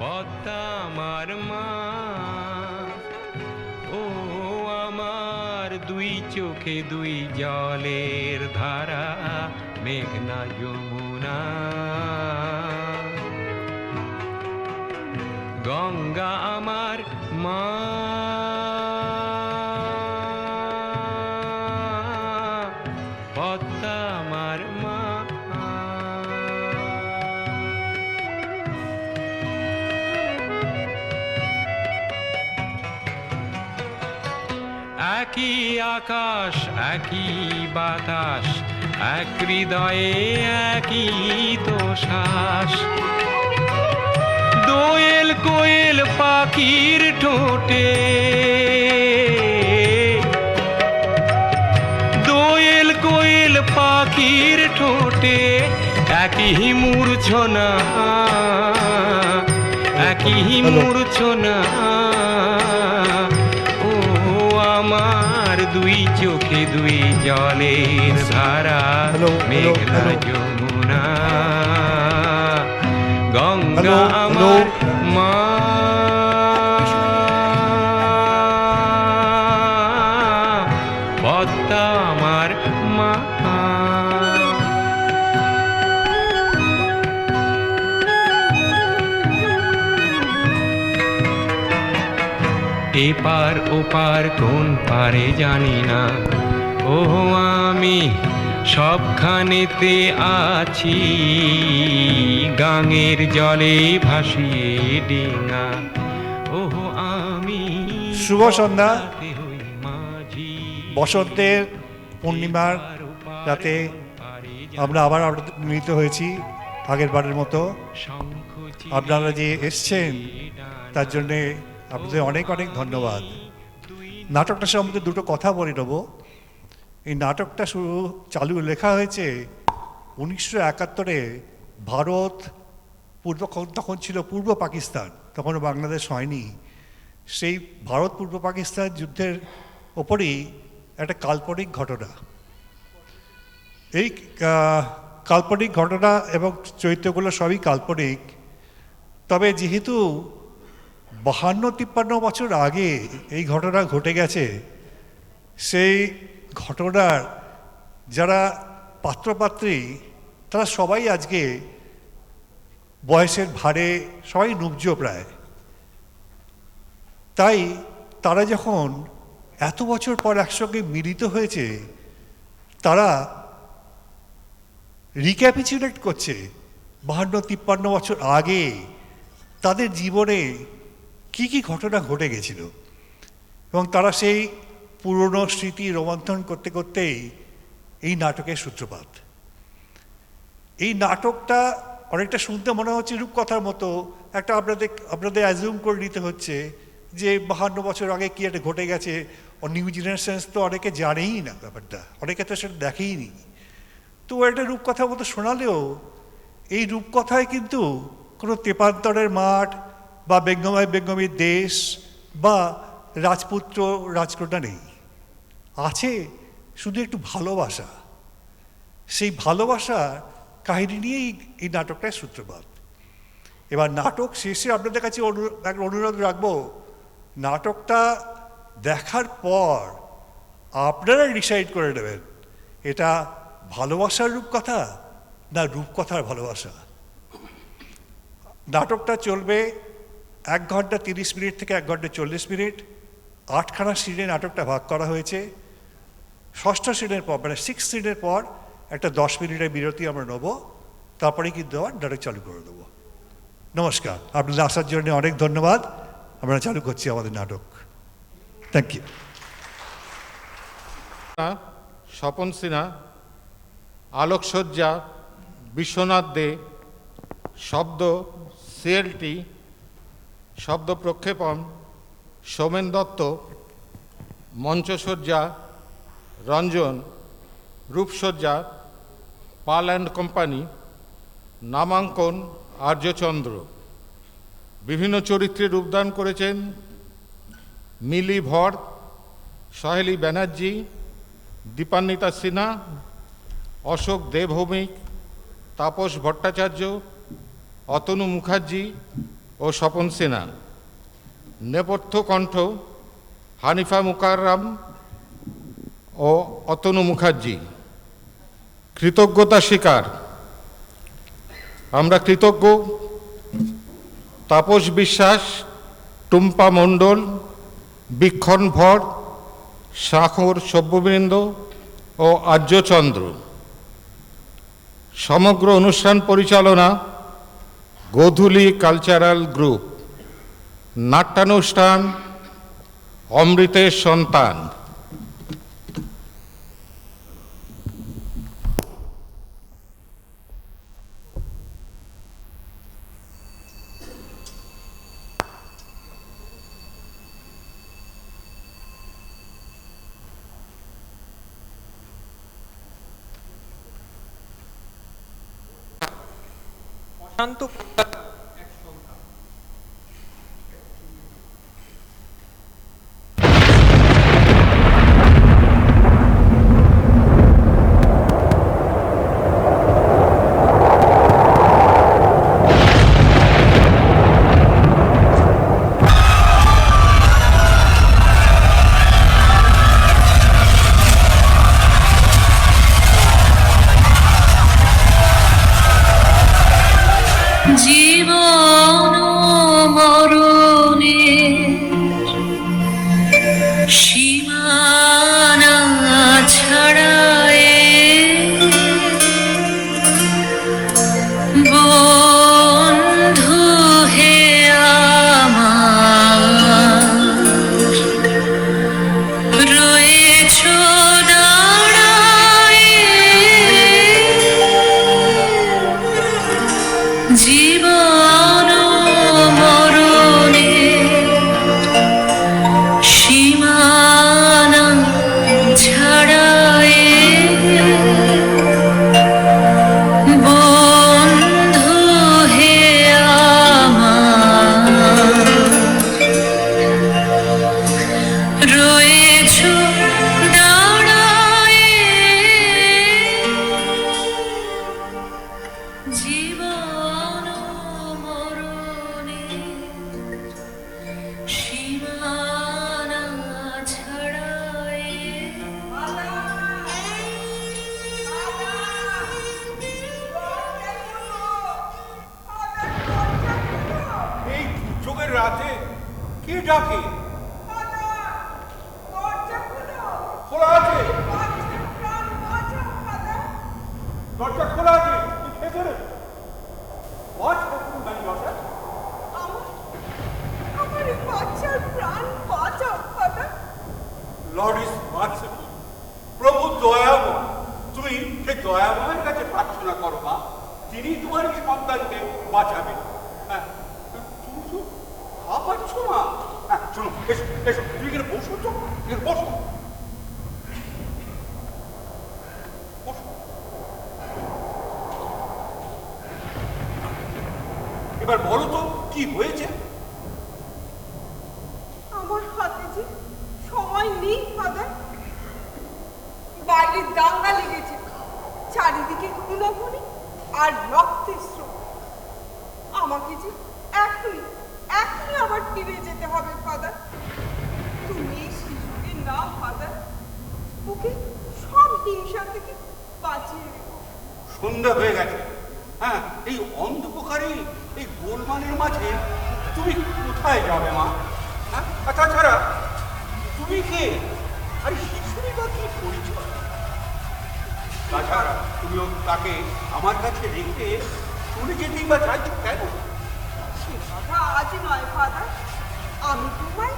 পদ্মা আমার মা, ও আমার দুই চোখে দুই জলের ধারা, মেঘনা যমুনা। গঙ্গা আমার মা, পদ্মা আমার মা। একই আকাশ একই বাতাস, এক হৃদয়ে একই তো শ্বাস। দোয়েল কোয়েল পাখির ঠোঁটে, দোয়েল কোয়েল পাখির ঠোঁটে একই মূর্ছনা, একই মূর্ছনা। ও আমার দুই চোখে দুই জলের ধারা, মেঘনা যমুনা। গঙ্গা আমার মা, পদ্মা আমার মা। এপার ওপার কোন পারে জানি না, ও আমি সবখানেতে আছি। গাঙের জলে ভাসিয়ে ডিঙা, ও আমি শুভ সন্ধ্যা। বসন্তের পূর্ণিমার রাতে আমরা আবার মিলিত হয়েছি আগের বারের মতো। আপনারা যে এসছেন তার জন্যে আপনাদের অনেক অনেক ধন্যবাদ। নাটকটা সম্বন্ধে দুটো কথা বলে নেব। এই নাটকটা শুরু চালু লেখা হয়েছে 1971-এ। ভারত তখন ছিল পূর্ব পাকিস্তান, তখনও বাংলাদেশ হয়নি। সেই ভারত পূর্ব পাকিস্তান যুদ্ধের ওপরেই একটা কাল্পনিক ঘটনা। এই কাল্পনিক ঘটনা এবং চরিত্রগুলো সবই কাল্পনিক। তবে যেহেতু 52-53 বছর আগে এই ঘটনা ঘটে গেছে, সেই ঘটনার যারা পাত্রপাত্রী তারা সবাই আজকে বয়সের ভারে সবাই নুব্জ প্রায়। তাই তারা যখন এত বছর পর একসঙ্গে মিলিত হয়েছে, তারা রিক্যাপিচুলেট করছে 52-53 বছর আগে তাদের জীবনে কি কি ঘটনা ঘটে গেছিল, এবং তারা সেই পুরনো স্মৃতি রোমন্থন করতে করতেই এই নাটকের সূত্রপাত। এই নাটকটা অনেকটা শুনতে মনে হচ্ছে রূপকথার মতো। একটা আপনাদের অ্যাজিউম করে নিতে হচ্ছে যে 52 বছর আগে কি একটা ঘটে গেছে। নিউ জেনারেশনস তো অনেকে জানেই না ব্যাপারটা, অনেকে তো সেটা দেখেই নি। তো একটা রূপকথার মতো শোনালেও এই রূপকথায় কিন্তু কোনো তেপান্তরের মাঠ বা বেগমায় বেগমের দেশ বা রাজপুত্র রাজকন্যা নেই। আছে শুধু একটু ভালোবাসা। সেই ভালোবাসার কাহিনী নিয়েই এই নাটকটার সূত্রপাত। এবার নাটক শেষে আপনাদের কাছে একটা অনুরোধ রাখবো, নাটকটা দেখার পর আপনারা ডিসাইড করে নেবেন এটা ভালোবাসার রূপকথা না রূপকথার ভালোবাসা। নাটকটা চলবে 1 ঘন্টা 30 মিনিট থেকে 1 ঘন্টা 40 মিনিট। 8খানা সিনে নাটকটা ভাগ করা হয়েছে। 6ষ্ঠ সিনের পর মানে 6th সিনের পর একটা 10 মিনিটের বিরতি আমরা নেব, তারপরে কিন্তু আবার নাটক চালু করে দেবো। নমস্কার, আপনাদের আসার জন্য অনেক ধন্যবাদ। আমরা চালু করছি আমাদের নাটক। Thank you. স্বপন সিনহা, আলোকসজ্জা বিশ্বনাথ দে, শব্দ সিএলটি, শব্দ প্রক্ষেপণ সোমেন দত্ত, মঞ্চসজ্জা রঞ্জন, রূপসজ্জা পাল অ্যান্ড কোম্পানি, নামাঙ্কন আর্যচন্দ্র। বিভিন্ন চরিত্রে রূপদান করেছেন মিলি ভর, সহেলি ব্যানার্জি, দীপান্বিতা সিনহা, অশোক দেবভৌমিক, তাপস ভট্টাচার্য, অতনু মুখার্জি ও স্বপন সিনহা, নেপথ্য কণ্ঠ হানিফা মুকাররম ও অতনু মুখার্জি। কৃতজ্ঞতা স্বীকার। আমরা কৃতজ্ঞ তাপস বিশ্বাস, টুম্পা মণ্ডল, বীক্ষণ ভর, শাখর সব্যবৃন্দ ও আর্যচন্দ্র। সমগ্র অনুষ্ঠান পরিচালনা গোধূলি কালচারাল গ্রুপ। নাট্যানুষ্ঠান অমৃতের সন্তান। শান্ত জীবন মরণে সীমানা ছাড়ায় বন্ধু হে আমার রয়েছ দাঁড়ায় জীবন মরণে সীমানা ছাড়ায় বন্ধু হে আমার রয়েছ দাঁড়ায় জীবন মরণে সীমানা ছাড়ায় এই দুর্যোগের রাতে কে ডাকে? খোলা আছে, দরজা খোলা আছে, ভেতরে আমার এই বাচ্চার প্রাণ বাঁচাও ফাদার। লর্ড ইজ মার্সিফুল, প্রভু দয়াময়। তুমি সেই দয়াময়ের কাছে প্রার্থনা করো মা, তিনি তোমার এই সন্তানকে বাঁচাবেন। হ্যাঁ, পাচ্ছ মা? হ্যাঁ, শোনো, এসো এসো, তুমি এখানে বসো তো, এখানে বসো বসো। এবার বলো তো কি হয়েছে? আমার হাতে যে সময় নেই ফাদার। বাইরে দাঙ্গা লেগেছে, চারিদিকে খুনোখুনি আর রক্তের স্রোত। আমাকে যে এখনই এখনই আবার ফিরে যেতে হবে ফাদার। তুমি এই শিশুকে না ফাদার, ওকে সব হিংসা থেকে বাঁচিয়ে রেখো। সন্ধ্যা হয়ে গেছে। হ্যাঁ, এই অন্ধকারে এই গোলমালের মাঝে তুমি কোথায় যাবে মা? হ্যাঁ, আর তাছাড়া তুমি কে? আর শিশুরই বা কি পরিচয়? তাছাড়া তুমি তাকে আমার কাছে রেখে চলে যেতেই বা চাইছো কেন? সে কথা আজ নয় ফাদার, আমি তোমায়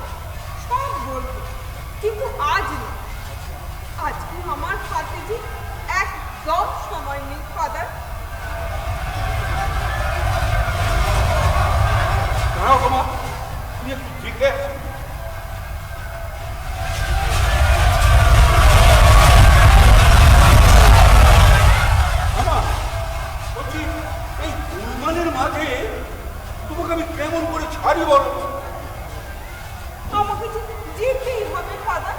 সব বলবো, কিন্তু আজ নয়। আজকে আমার হাতে যে একদম সময় নেই ফাদার। দাঁড়াও তোমা, তুমি একটু জিজ্ঞে বলছি, এই গুলমানের মাঝে তোমাকে আমি কেমন করে ছাড়ি বলো? আমাকে যে যেতেই হবে ফাদার।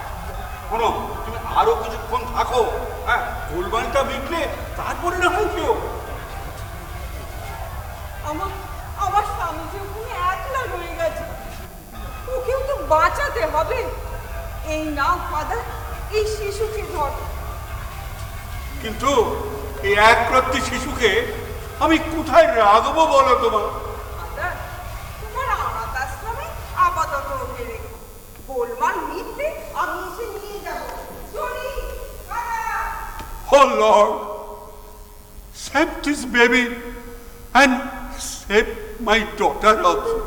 শোনো, তুমি আরো কিছুক্ষণ থাকো। হ্যাঁ, গোলমালটা মিটলে তারপরে না হয় কেউ। আমার আমার স্বামী যে ওখানে এত ওকেও তো বাঁচাতে হবে। এই নাও ফাদার, এই শিশুকে ধর। কিন্তু এই একরত্তি শিশুকে আমি কোথায় রাখবো বলো তোমার? ফাদার, তোমার অনাথ আশ্রমে আপাতত ওকে রেখো। গোলমাল মিটলে আমি এসে নিয়ে যাবো। চলি, father. Oh Lord, save this baby and save my daughter also.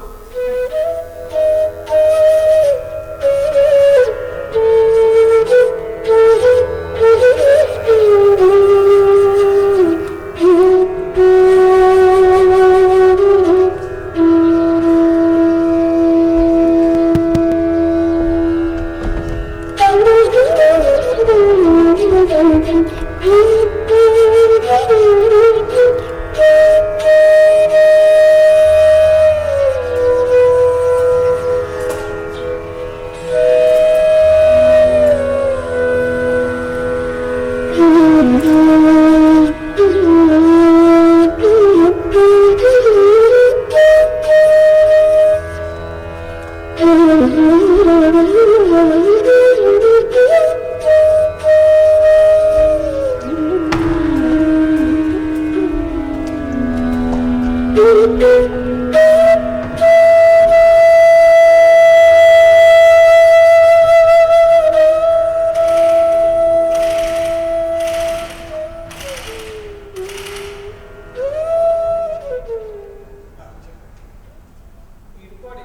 এরপরে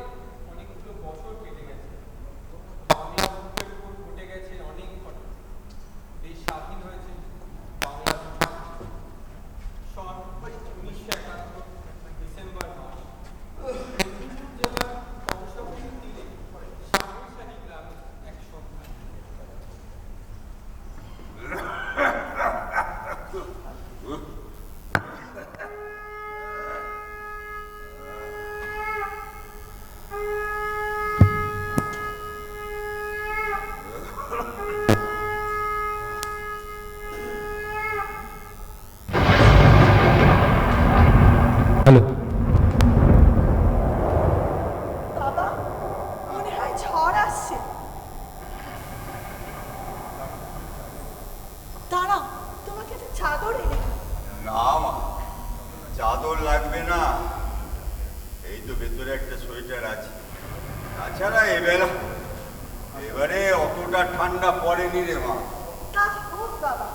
অনেকগুলো বছর কেটে গেছে। বাংলা বুকের উপর ঘটে গেছে অনেক ঘটনা। দেশ স্বাধীন হয়েছে, বাংলা সন 1971 ডিসেম্বর মাস। জেলার কংসাবতীর তীরে সাগরসারি গ্রামে এক সন্ধ্যা। হ্যালো, বাবা, মনে হয় ঝড় আসছে। দাঁড়াও, তোমাকে একটা চাদর এনে দিই। না মা, চাদর লাগবে না, এই তো ভেতরে একটা সোয়েটার আছে। তাছাড়া এবারে অতটা ঠান্ডা পড়েনি রে মা। তা হোক বাবা,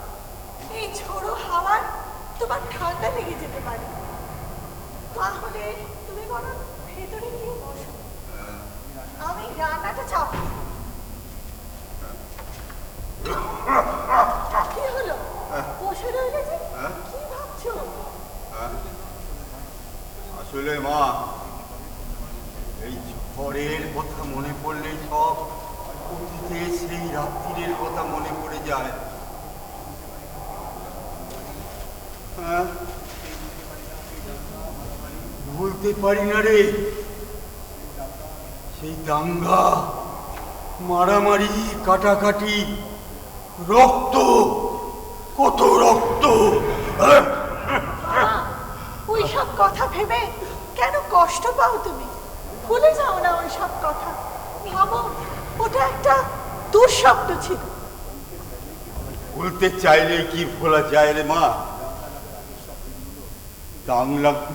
এই ঝোড়ো হাওয়ার তোমার ঠান্ডা লেগে যেতে পারে। তাহলে তুমি বরং ভেতরে গিয়ে বসো, আমি রান্নাটা চাপাই। কি হলো, বসে রইলে যে? কি ভাবছো? আসলে মা, এই ঝড়ের কথা মনে পড়লে সব অতীতে সেই রাত্রির কথা মনে পড়ে যায়। বলতে পারি না রে, সেই দাঙ্গা, মারামারি, কাটাকাটি, রক্ত, কত রক্ত। ওই সব কথা ভেবে কেন কষ্ট পাও তুমি? ভুলে যাও না ওই সব কথা। ভাবো, ওটা একটা দুঃস্বপ্ন ছিল। বলতে চাইলে কি ভোলা যায় রে মা?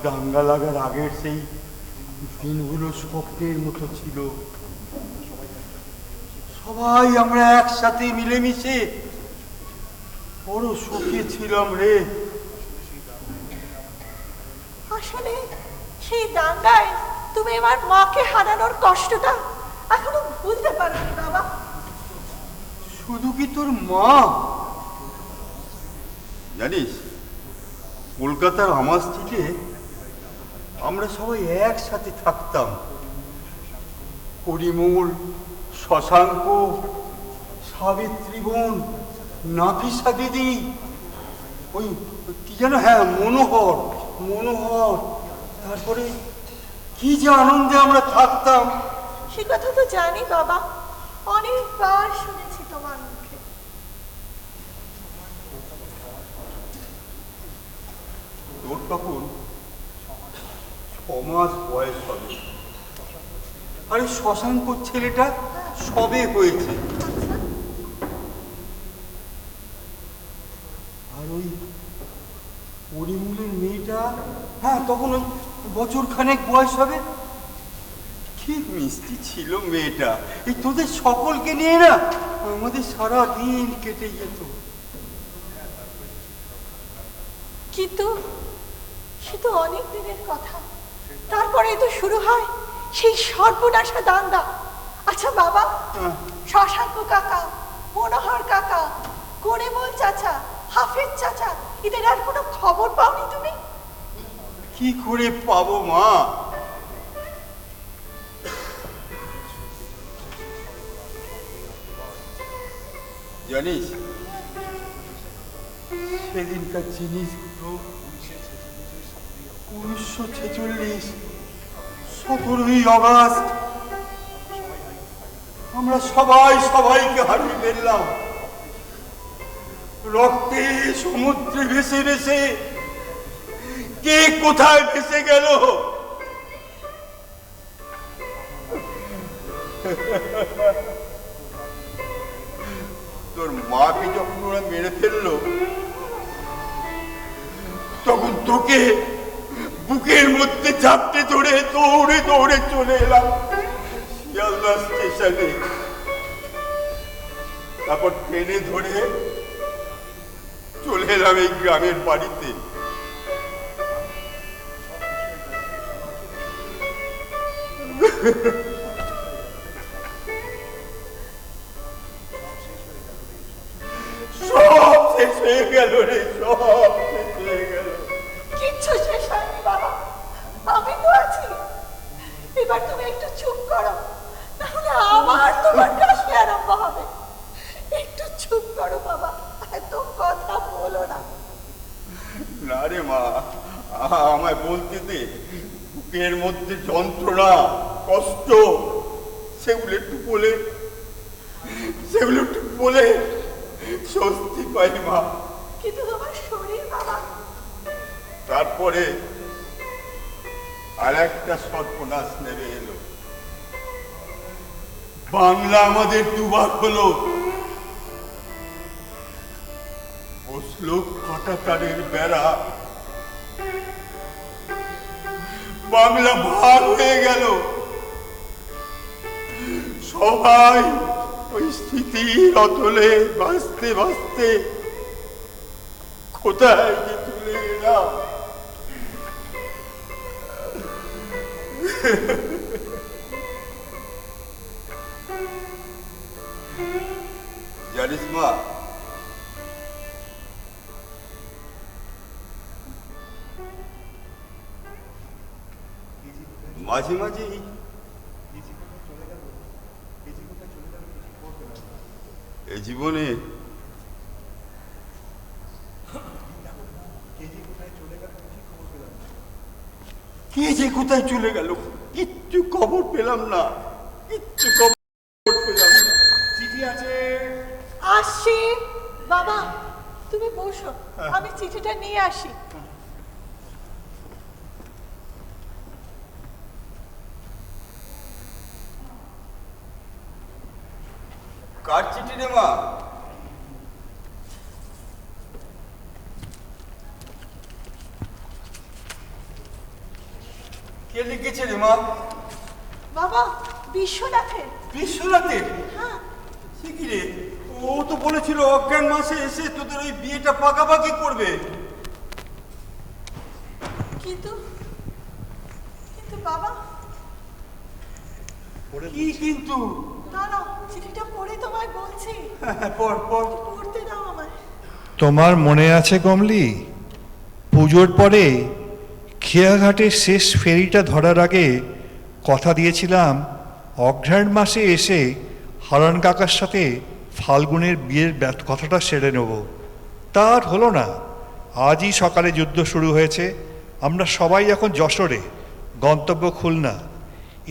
দাঙ্গা লাগার আগের সেই দিনগুলো স্বপ্নের মতো ছিল। সবাই আমরা একসাথে মিলেমিশে বড় সুখে ছিলাম রে। আসলে সেই দাঙ্গায় তুমি আমার মাকে হারানোর কষ্টটা এখনো ভুলতে পারোনি বাবা। শুধু কি তোর মা? জানিস, কলকাতার আমার স্ত্রীতে আমরা সবাই একসাথে থাকতাম। পরিমল, শশাঙ্ক, সাবিত্রী বোন, নাফিসা দিদি, ওই কি যেন, হ্যাঁ, মনোহর, তারপরে কি যে আনন্দে আমরা থাকতাম। সে কথা তো জানি বাবা, অনেকবার শুনেছি তোমার মুখে। তোর তখন 6 মাস বয়স হবে, আরে শশাঙ্ক ছেলেটা সবে হয়েছে। আর ওই পরিমূলের মেয়েটা, হ্যাঁ তখন ওই বছর খানেক বয়স হবে। কি মিষ্টি ছিল মেয়েটা। এই তোদের সকলকে নিয়ে না আমাদের সারা দিন কেটে যেত। কিন্তু সে তো অনেক দিনের কথা, তারপরে তো শুরু হয় সেই সর্বনাশা দাঙ্গা। আচ্ছা বাবা, শশাঙ্ক কাকা, মনোহর কাকা, করিমুল চাচা, হাফিজ চাচা, এদের আর কোনো খবর পাওনি তুমি? কি করে পাবো মা? জানিস সেদিনকার জিনিসগুলো 1946 17ই আগস্ট আমরা সবাই সবাইকে হারিয়ে ফেললাম। রক্তে সমুদ্রে ভেসে ভেসে কে কোথায় ভেসে গেল। তোর মাকে যখন ওরা মেরে ফেললো তখন তোকে বুকের মধ্যে চাপটে ধরে দৌড়ে দৌড়ে চলে এলাম শিয়ালদা স্টেশনে। তারপর ট্রেনে ধরে চলে এলাম এই গ্রামের বাড়িতে। সব শেষ হয়ে গেল রে, সব শেষ হয়ে গেল। কিচ্ছু শেষ হয়নি বাবা, আমি তো আছি। এবার তুমি একটু চুপ করো, তাহলে আবার তোমার কাশি আরম্ভ হবে। একটু চুপ করো বাবা, এত কথা বলো না। না রে মা, আমায় বলতে দে। বুকের মধ্যে যন্ত্রণা, কষ্ট, সেগুলো একটু বলে স্বস্তি পাই মা। কিন্তু তোমার শরীর বাবা। তারপরে আর একটা সর্বনাশ নেমে এলো। বাংলা আমাদের দুবার হলো। বসলো কাঁটাতারের বেড়া, বাংলা ভাগ হয়ে গেল। সবাই ওই স্মৃতির অতলে ভাসতে ভাসতে কোথায় যে চলে গেলাম। জানিস মা, মাঝে মাঝে এই জীবনে কে যে কোথায় চলে গেল কিচ্ছু খবর পেলাম না, কিচ্ছু খবর পেলাম না। চিঠি আছে। আসছি বাবা, তুমি বসো, আমি চিঠিটা নিয়ে আসি। কার চিঠি রে মা? কে লিখেছে রে মা? বাবা, বিশ্বনাথের। বিশ্বনাথের? হ্যাঁ। সে কি রে, ও তো বলেছিল অজ্ঞান মাসে এসে তোদের ওই বিয়েটা পাকাপাকি করবে। কিন্তু বাবা। কি কিন্তু? দাঁড়াও, চিঠিটা পড়ে তোমায় বলছি। পড়। পড়তে দাও আমায়। তোমার মনে আছে কমলি, পুজোর পরে খেয়াঘাটের শেষ ফেরিটা ধরার আগে কথা দিয়েছিলাম অঘ্রাণ মাসে এসে হারান কাকার সাথে ফাল্গুনের বিয়ের কথাটা সেরে নেব। তা আর হলো না। আজই সকালে যুদ্ধ শুরু হয়েছে। আমরা সবাই এখন যশোরে, গন্তব্য খুলনা।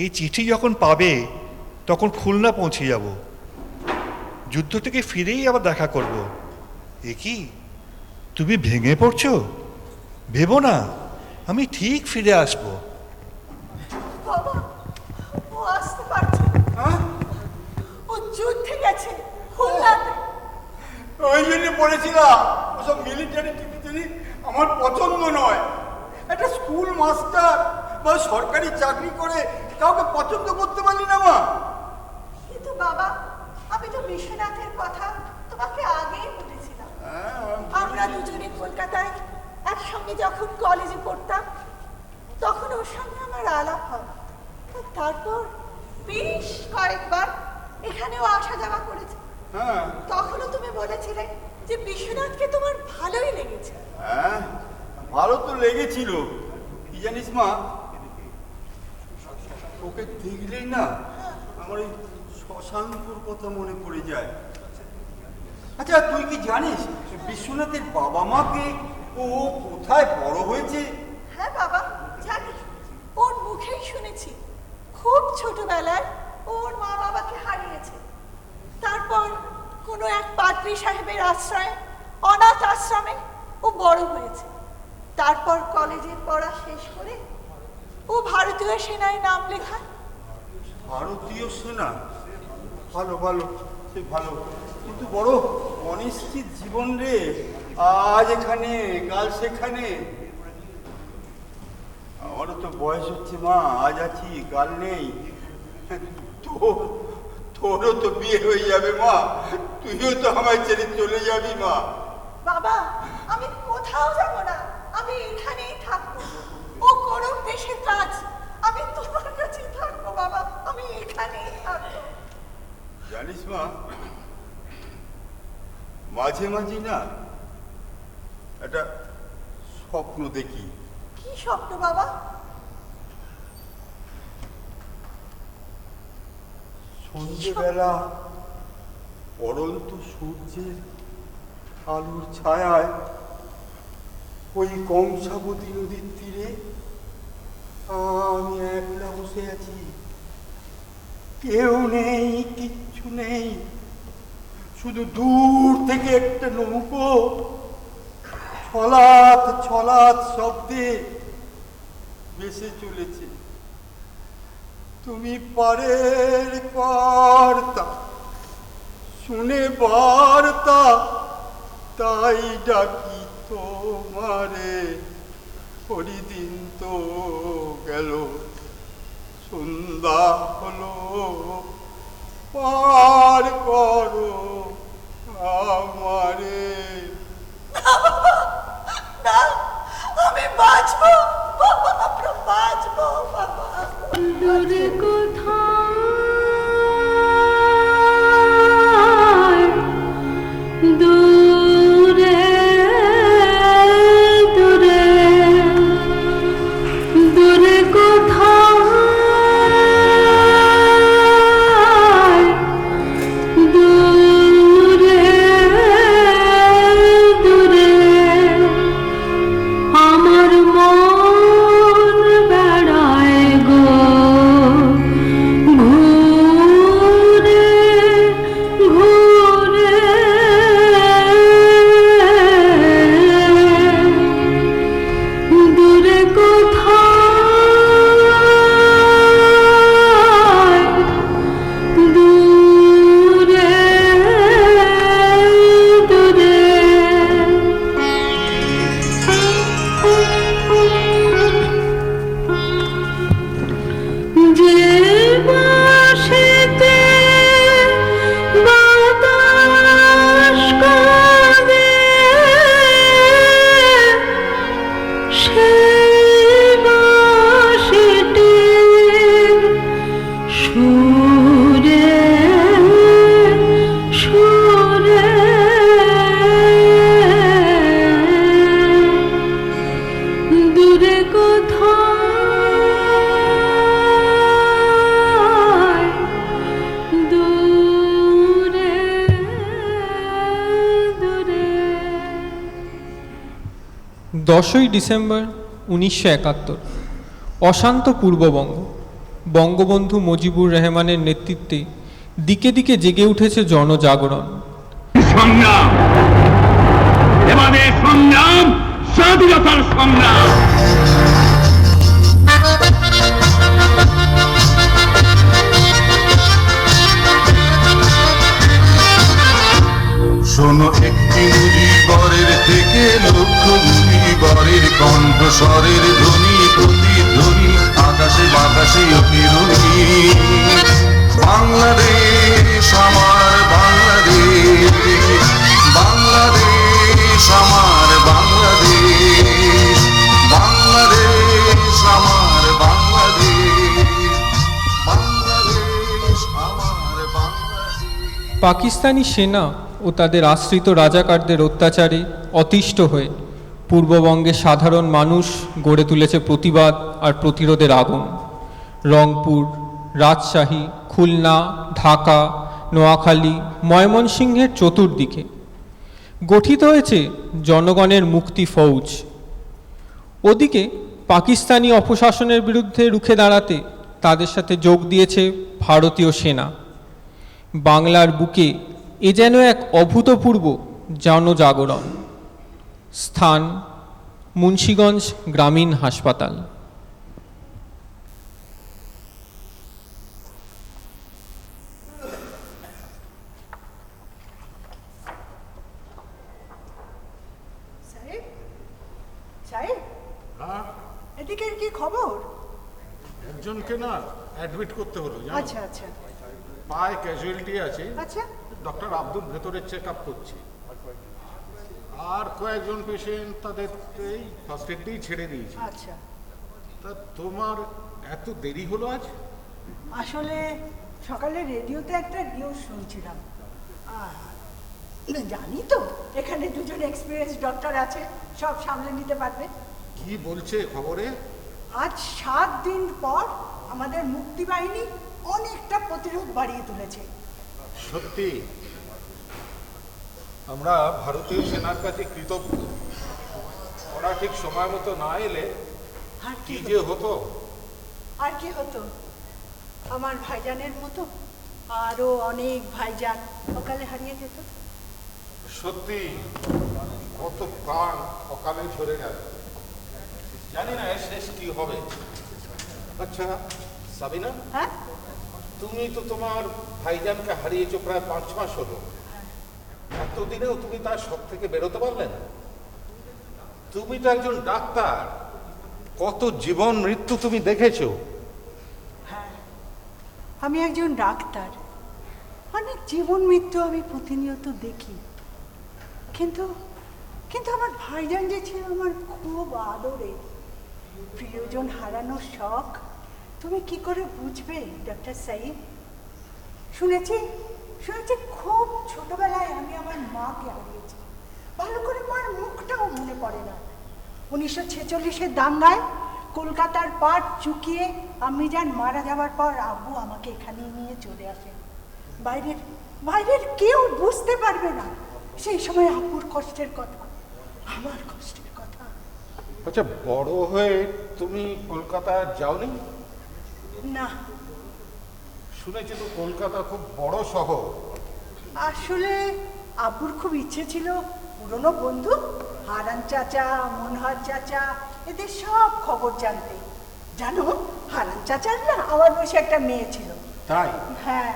এই চিঠি যখন পাবে তখন খুলনা পৌঁছে যাব। যুদ্ধ থেকে ফিরেই আবার দেখা করব। এ কি, তুমি ভেঙে পড়ছো? ভেবো না, আমি ঠিক ফিরে আসবো। বাবা, ও আসতে পারে ওই জন্য বলেছিলাম ওসব মিলিটারি টিলিটারি আমার পছন্দ নয়। একটা স্কুল মাস্টার বা সরকারি চাকরি করে কাউকে পছন্দ করতে পারলি না মা? কিন্তু বাবা, আমি তো বিশ্বনাথের কথা তোমাকে আগেই বলেছিলাম। আমরা দুজনে কলকাতায় একসঙ্গে যখন কলেজে পড়তাম তখন ওর সঙ্গে আমার আলাপ হয়। আর তারপর বেশ কয়েকবার এখানেও আসা যাওয়া করেছে। হ্যাঁ তখনও তুমি বলেছিলে যে বিশ্বনাথকে তোমার ভালোই লেগেছে। হ্যাঁ, ভালো তো লেগেছিল। কি জানিস মা, ওকে দেখলেই না আমার ওই শশাঙ্কর কথা মনে পড়ে যায়। আচ্ছা তুই কি জানিস বিশ্বনাথের বাবা মাকে ও কোথায় বড় হয়েছে? হ্যাঁ বাবা, জানি। ওর মুখেই শুনেছি খুব ছোটবেলায় ওর মা বাবাকে হারিয়েছে। তারপর কোনো এক পাদ্রী সাহেবের আশ্রয়ে, অনাথ আশ্রমে ও বড় হয়েছে। তারপর কলেজের পড়া শেষ করে ও ভারতীয় সেনায় নাম লেখায়। ভারতীয় সেনা? ভালো ভালো, সে ভালো, কিন্তু বড় অনিশ্চিত জীবন রে। আজ এখানে কাল সেখানে। আমারও তো বয়স হচ্ছে মা, আজ আছি কাল নেই। তোরও তো বিয়ে হয়ে যাবে মা, তুইও তো আমায় ছেড়ে চলে যাবি মা। বাবা, আমি কোথাও যাব না, আমি এখানেই থাকবো। ও করুক দেশের কাজ, আমি তোমার কাছেই থাকবো বাবা, আমি এখানেই থাকবো। জানিস মা, মাঝে মাঝে না একটা স্বপ্ন দেখি। কি স্বপ্ন বাবা? সন্ধ্যেবেলা পড়ন্ত সূর্যের আলোর ছায়ায় ওই কংসাবতী নদীর তীরে আমি একলা বসে আছি। কেউ নেই, কিচ্ছু নেই, শুধু দূর থেকে একটা নৌকো ছলাৎ ছলাৎ শব্দে ভেসে চলেছে। তুমি পারের কর্তা, শুনে বার্তা, তাই ডাকি তোমারে। হরিদিন তো গেল, সন্ধ্যা হলো, পার করো আমারে। না, আমি বাঁচবো বাবা, আমরা বাঁচবো বাবা। দূরে কোথায়, দূরে দূরে, দূরে কোথায়, দূরে দূরে আমার মন বেড়ায় গো, ঘুরে ঘুরে, দূরে কোথায়, দূরে দূরে। যে বাঁশিতে বাতাস কাঁদে, সেই বাঁশিটির সুরে সুরে দূরে কোথায়, দূরে দূরে। 10ই ডিসেম্বর 1971, অশান্ত পূর্ববঙ্গ। বঙ্গবন্ধু মুজিবুর রহমানের নেতৃত্বে দিকে দিকে জেগে উঠেছে জনজাগরণ। সংগ্রাম, এবারে সংগ্রাম, স্বাধীনতার সংগ্রাম। শোনো পাকিস্তানি সেনা ও তাদের আশ্রিত রাজাকারদের অত্যাচারে অতিষ্ঠ হয়ে পূর্ববঙ্গে সাধারণ মানুষ গড়ে তুলেছে প্রতিবাদ আর প্রতিরোধের আগুন। রংপুর, রাজশাহী, খুলনা, ঢাকা, নোয়াখালী, ময়মনসিংহের চতুর্দিকে গঠিত হয়েছে জনগণের মুক্তি ফৌজ। ওদিকে পাকিস্তানি অপশাসনের বিরুদ্ধে রুখে দাঁড়াতে তাদের সাথে যোগ দিয়েছে ভারতীয় সেনা। বাংলার বুকে এ যেন এক অভূতপূর্ব জনজাগরণ। স্থান মুন্সিগঞ্জ গ্রামীণ হাসপাতাল। সাহেব, সাহেব, এদিকের কি খবর? একজনকে না অ্যাডমিট করতে হলো, জানো? আচ্ছা আচ্ছা পায়ে ক্যাজুয়ালিটি আছে। আচ্ছা, ডক্টর আব্দুল ভেতরে চেক আপ করছে। আর কয়েকজন পেশেন্ট তাদের এই ফার্স্ট এডেই ছেড়ে দিয়েছে। আচ্ছা। তা তোমার এত দেরি হলো আজ? আসলে সকালে রেডিওতে একটা নিউজ শুনছিলাম। জানি তো এখানে দুজন এক্সপিরিয়েন্স ডক্টর আছে, সব সামলে নিতে পারবে। কি বলছে খবরে? আজ 7 দিন পর আমাদের মুক্তি বাহিনী অনেকটা প্রতিরোধ বাড়িয়ে তুলেছে। সত্যি আমরা ভারতীয় সেনার কাছে কৃতজ্ঞ। ওরা ঠিক সময় মতো না এলে আর কি যে হতো। আর কি হতো? আমার ভাইজানের মতো আরো অনেক ভাইজান সকালে হারিয়ে যেত। সত্যি কত প্রাণ অকালে ঝরে গেল। জানি না এর শেষ কি হবে। আচ্ছা সাবিনা, হ্যাঁ, তুমি তো তোমার ভাইজানকে হারিয়েছো প্রায় 5 মাস হলো। এতদিনেও তুমি তার শখ থেকে বেরোতে পারলে না? তুমি তো একজন ডাক্তার, কত জীবন মৃত্যু তুমি দেখেছো। হ্যাঁ, আমি একজন ডাক্তার, অনেক জীবন মৃত্যু আমি প্রতিনিয়ত দেখি। কিন্তু কিন্তু আমার ভাইজান যে ছিল আমার খুব আদরে। প্রিয়জন হারানোর শখ তুমি কি করে বুঝবে ডক্টর সাইদ? শুনেছি শুনেছি খুব ছোটবেলায় আমি আমার মাকে হারিয়েছি। ভালো করে মার মুখটাও মনে পড়ে না। 1946-এর দাঙ্গায় কলকাতার পাট চুকিয়ে আম্মিজান মারা যাওয়ার পর আব্বু আমাকে এখানে নিয়ে চলে আসেন। বাইরের কেউ বুঝতে পারবে না সেই সময় আব্বুর কষ্টের কথা, আমার কষ্টের কথা। আচ্ছা, বড় হয়ে তুমি কলকাতা যাওনি? না, শুনেছি তো কলকাতা খুব বড় শহর। আসলে আব্বুর খুব ইচ্ছে ছিল পুরনো বন্ধু হারান চাচা, মনোহর চাচা এদের সব খবর জানতে। জানো, হারান চাচার না আমার বয়সে একটা মেয়ে ছিল। তাই? হ্যাঁ,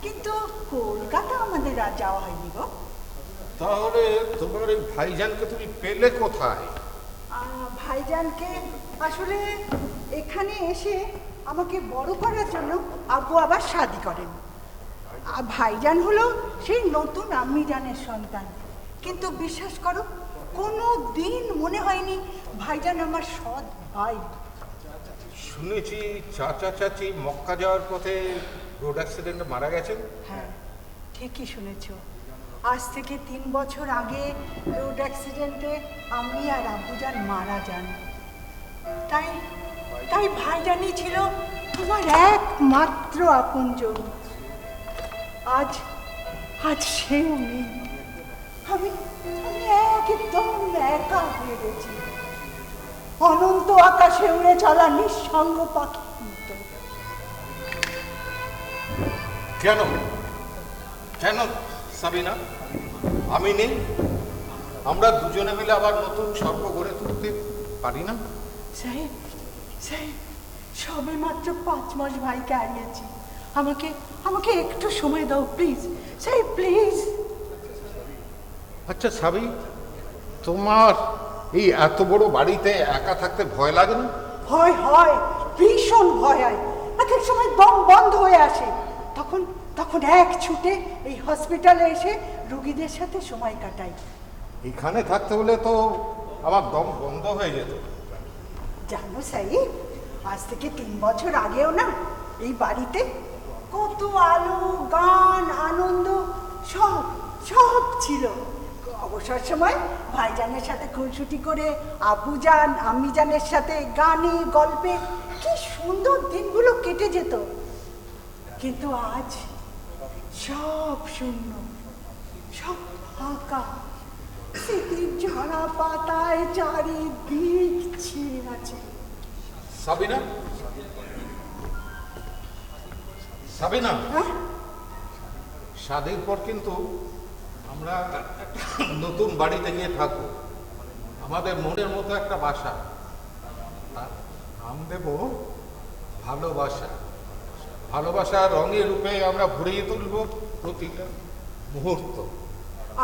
কিন্তু কলকাতা আমাদের আর যাওয়া হয়নি গো। তাহলে তোমার এই ভাইজানকে তুমি পেলে কোথায়? ভাইজানকে আসলে এখানে এসে আমাকে বড় করার জন্য আব্বু আবার শাদি করেন। ভাইজান হলো সেই নতুন আম্মিজানের সন্তান। কিন্তু বিশ্বাস করো, কোনো দিন মনে হয়নি ভাইজান আমার সৎ ভাই। শুনেছি চাচা চাচি মক্কা যাওয়ার পথে রোড অ্যাক্সিডেন্টে মারা গেছেন। হ্যাঁ, ঠিকই শুনেছো। আজ থেকে 3 বছর আগে রোড অ্যাক্সিডেন্টে আমি আর আব্বুজান মারা যান। তাই ভাইজানই ছিল আমার একমাত্র আপনজন। আজ সেও নেই। আমি একদম একা হয়ে গেছি, অনন্ত আকাশে উড়ে চলা নিঃসঙ্গ পাখি মতো। কেন কেন সাবিনা, আমি নেই? আমরা দুজনে মিলে আবার নতুন স্বর্গ গড়ে তুলতে পারি না? সাহেব, সবে মাত্র 5 মাস ভাইকে হারিয়েছি। আমাকে একটু সময় দাও প্লিজ সাহেব, প্লিজ। আচ্ছা সাবি, তোমার এই এত বড় বাড়িতে একা থাকতে ভয় লাগে না? ভয় হয়, ভীষণ ভয় হয়। এক এক সময় দম বন্ধ হয়ে আসে। তখন এক ছুটে এই হসপিটালে এসে রোগীদের সাথে সময় কাটাই। এখানে থাকতে হলে তো আমার দম বন্ধ হয়ে যেত। জানো সাহেব, আজ থেকে 3 বছর আগেও না এই বাড়িতে কত আলো, গান, আনন্দ সব সব ছিল। অবসর সময় ভাইজানের সাথে খুনসুটি করে আব্বুজান আম্মিজানের সাথে গানে গল্পে কি সুন্দর দিনগুলো কেটে যেত। কিন্তু আজ সব শূন্য, সব ফাঁকা, স্মৃতির ঝরা পাতায় চারিদিক ছেয়ে আছে। সাবিনা, সাবিনা, হ্যাঁ? স্বাধীন পর কিন্তু আমরা একটা নতুন বাড়িতে গিয়ে থাকবো, আমাদের মনের মতো একটা বাসা। আর নাম দেব ভালোবাসা। ভালোবাসা রঙে রূপে আমরা ভরিয়ে তুলব প্রতিটা মুহূর্ত।